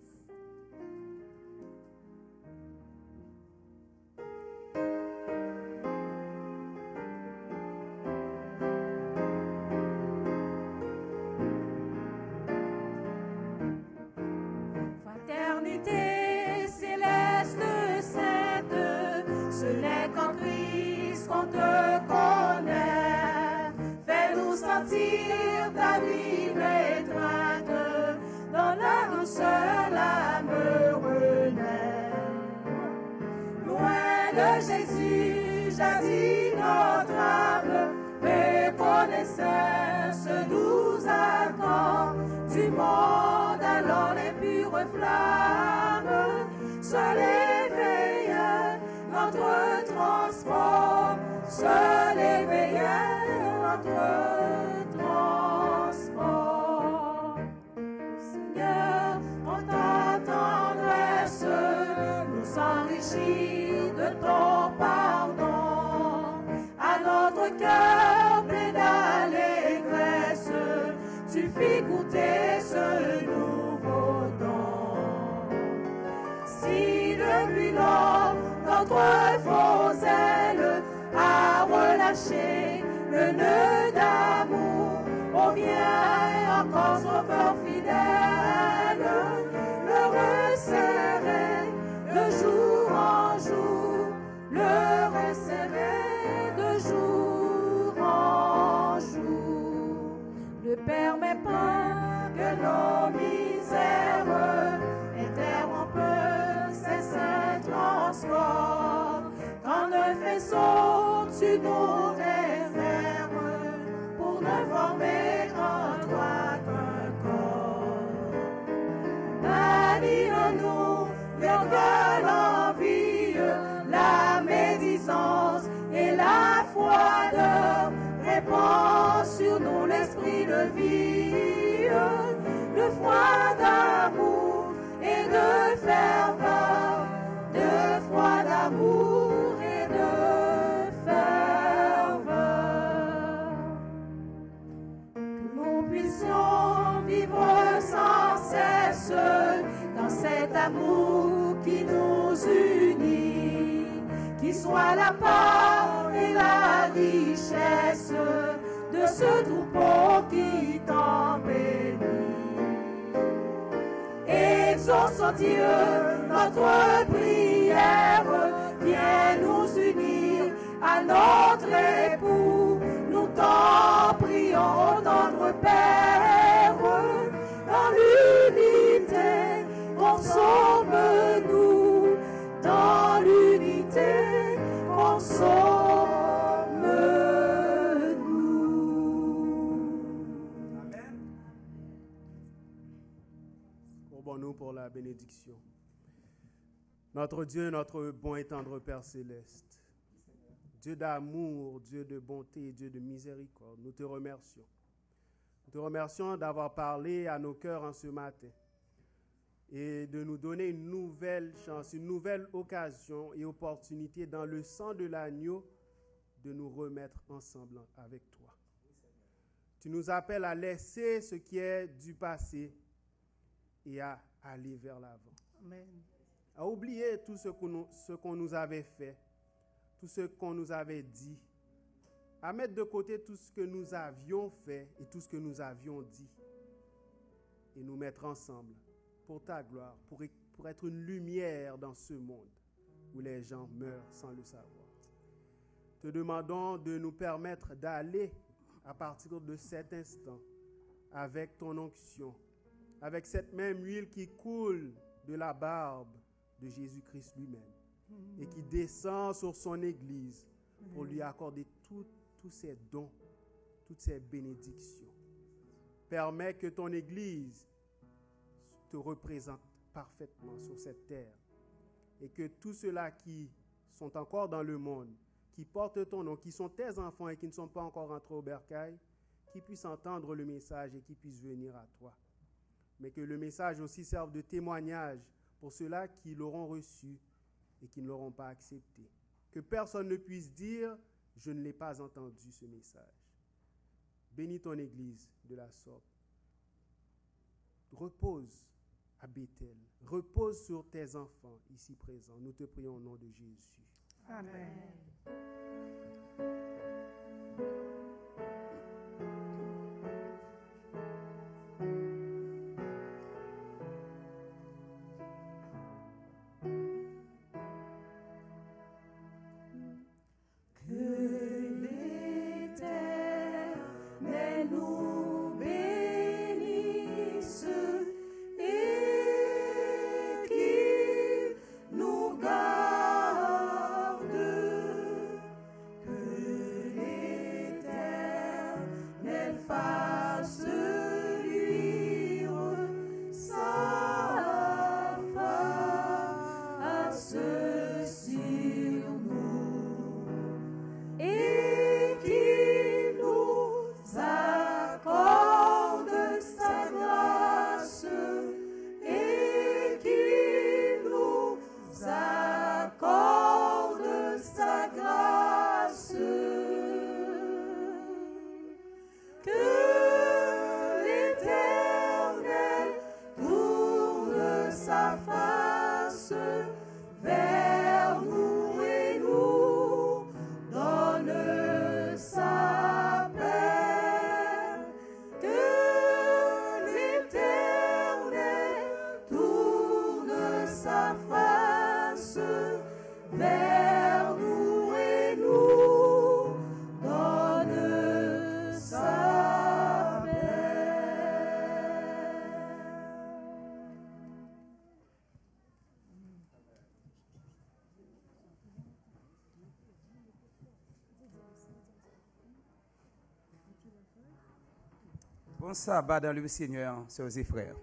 Jésus, jadis notre âme méconnaissait ce doux accord du monde, alors les pures flammes se l'éveillaient, notre transport se l'éveillait, notre transport. Seigneur, en ta tendresse, nous enrichis de ton pardon, à notre cœur plein d'allégresse, tu fis goûter ce nouveau don. Si depuis lors notre faux zèle a relâché, le le nœud d'amour. Oh, viens encore, sauveur fidèle, le resserrer de jour en jour, le resserrer de jour en jour. Ne permets pas que nos misères interrompent ces saints transports. Quand un faisceau tu nous réserves pour ne former qu'en toi qu'un corps. Anime-nous l'orgueil, l'envie, la médisance et la froideur. Répand sur nous l'esprit de vie, le froid d'amour et de ferveur, de froid d'amour et de ferveur. Que nous puissions vivre sans cesse dans cet amour qui nous unit, qui soit la part et la richesse de ce troupeau qui t'en bénit. Exauce, oh Dieu, notre prière, viens nous unir à notre époux. Nous t'en prions, ô tendre Père, dans l'unité, consomme-nous, dans l'unité, consomme-nous. Courbons-nous pour la bénédiction. Notre Dieu, notre bon et tendre Père céleste, Dieu d'amour, Dieu de bonté, Dieu de miséricorde, nous te remercions. Nous te remercions d'avoir parlé à nos cœurs en ce matin et de nous donner une nouvelle chance, une nouvelle occasion et opportunité dans le sang de l'agneau de nous remettre ensemble avec toi. Tu nous appelles à laisser ce qui est du passé et à aller vers l'avant. Amen. À oublier tout ce qu'on nous avait fait, tout ce qu'on nous avait dit, à mettre de côté tout ce que nous avions fait et tout ce que nous avions dit, et nous mettre ensemble pour ta gloire, pour être une lumière dans ce monde où les gens meurent sans le savoir. Te demandons de nous permettre d'aller à partir de cet instant avec ton onction, avec cette même huile qui coule de la barbe de Jésus-Christ lui-même et qui descend sur son Église pour lui accorder tous ses dons, toutes ses bénédictions. Permets que ton Église te représente parfaitement sur cette terre et que tous ceux-là qui sont encore dans le monde, qui portent ton nom, qui sont tes enfants et qui ne sont pas encore entrés au bercail, qui puissent entendre le message et qui puissent venir à toi. Mais que le message aussi serve de témoignage pour ceux-là qui l'auront reçu et qui ne l'auront pas accepté. Que personne ne puisse dire « Je ne l'ai pas entendu ce message ». Bénis ton Église de la sorte. Repose à Bethel. Repose sur tes enfants ici présents. Nous te prions au nom de Jésus. Amen. Nous garde Bon sabbat dans le Seigneur, sœurs et frères.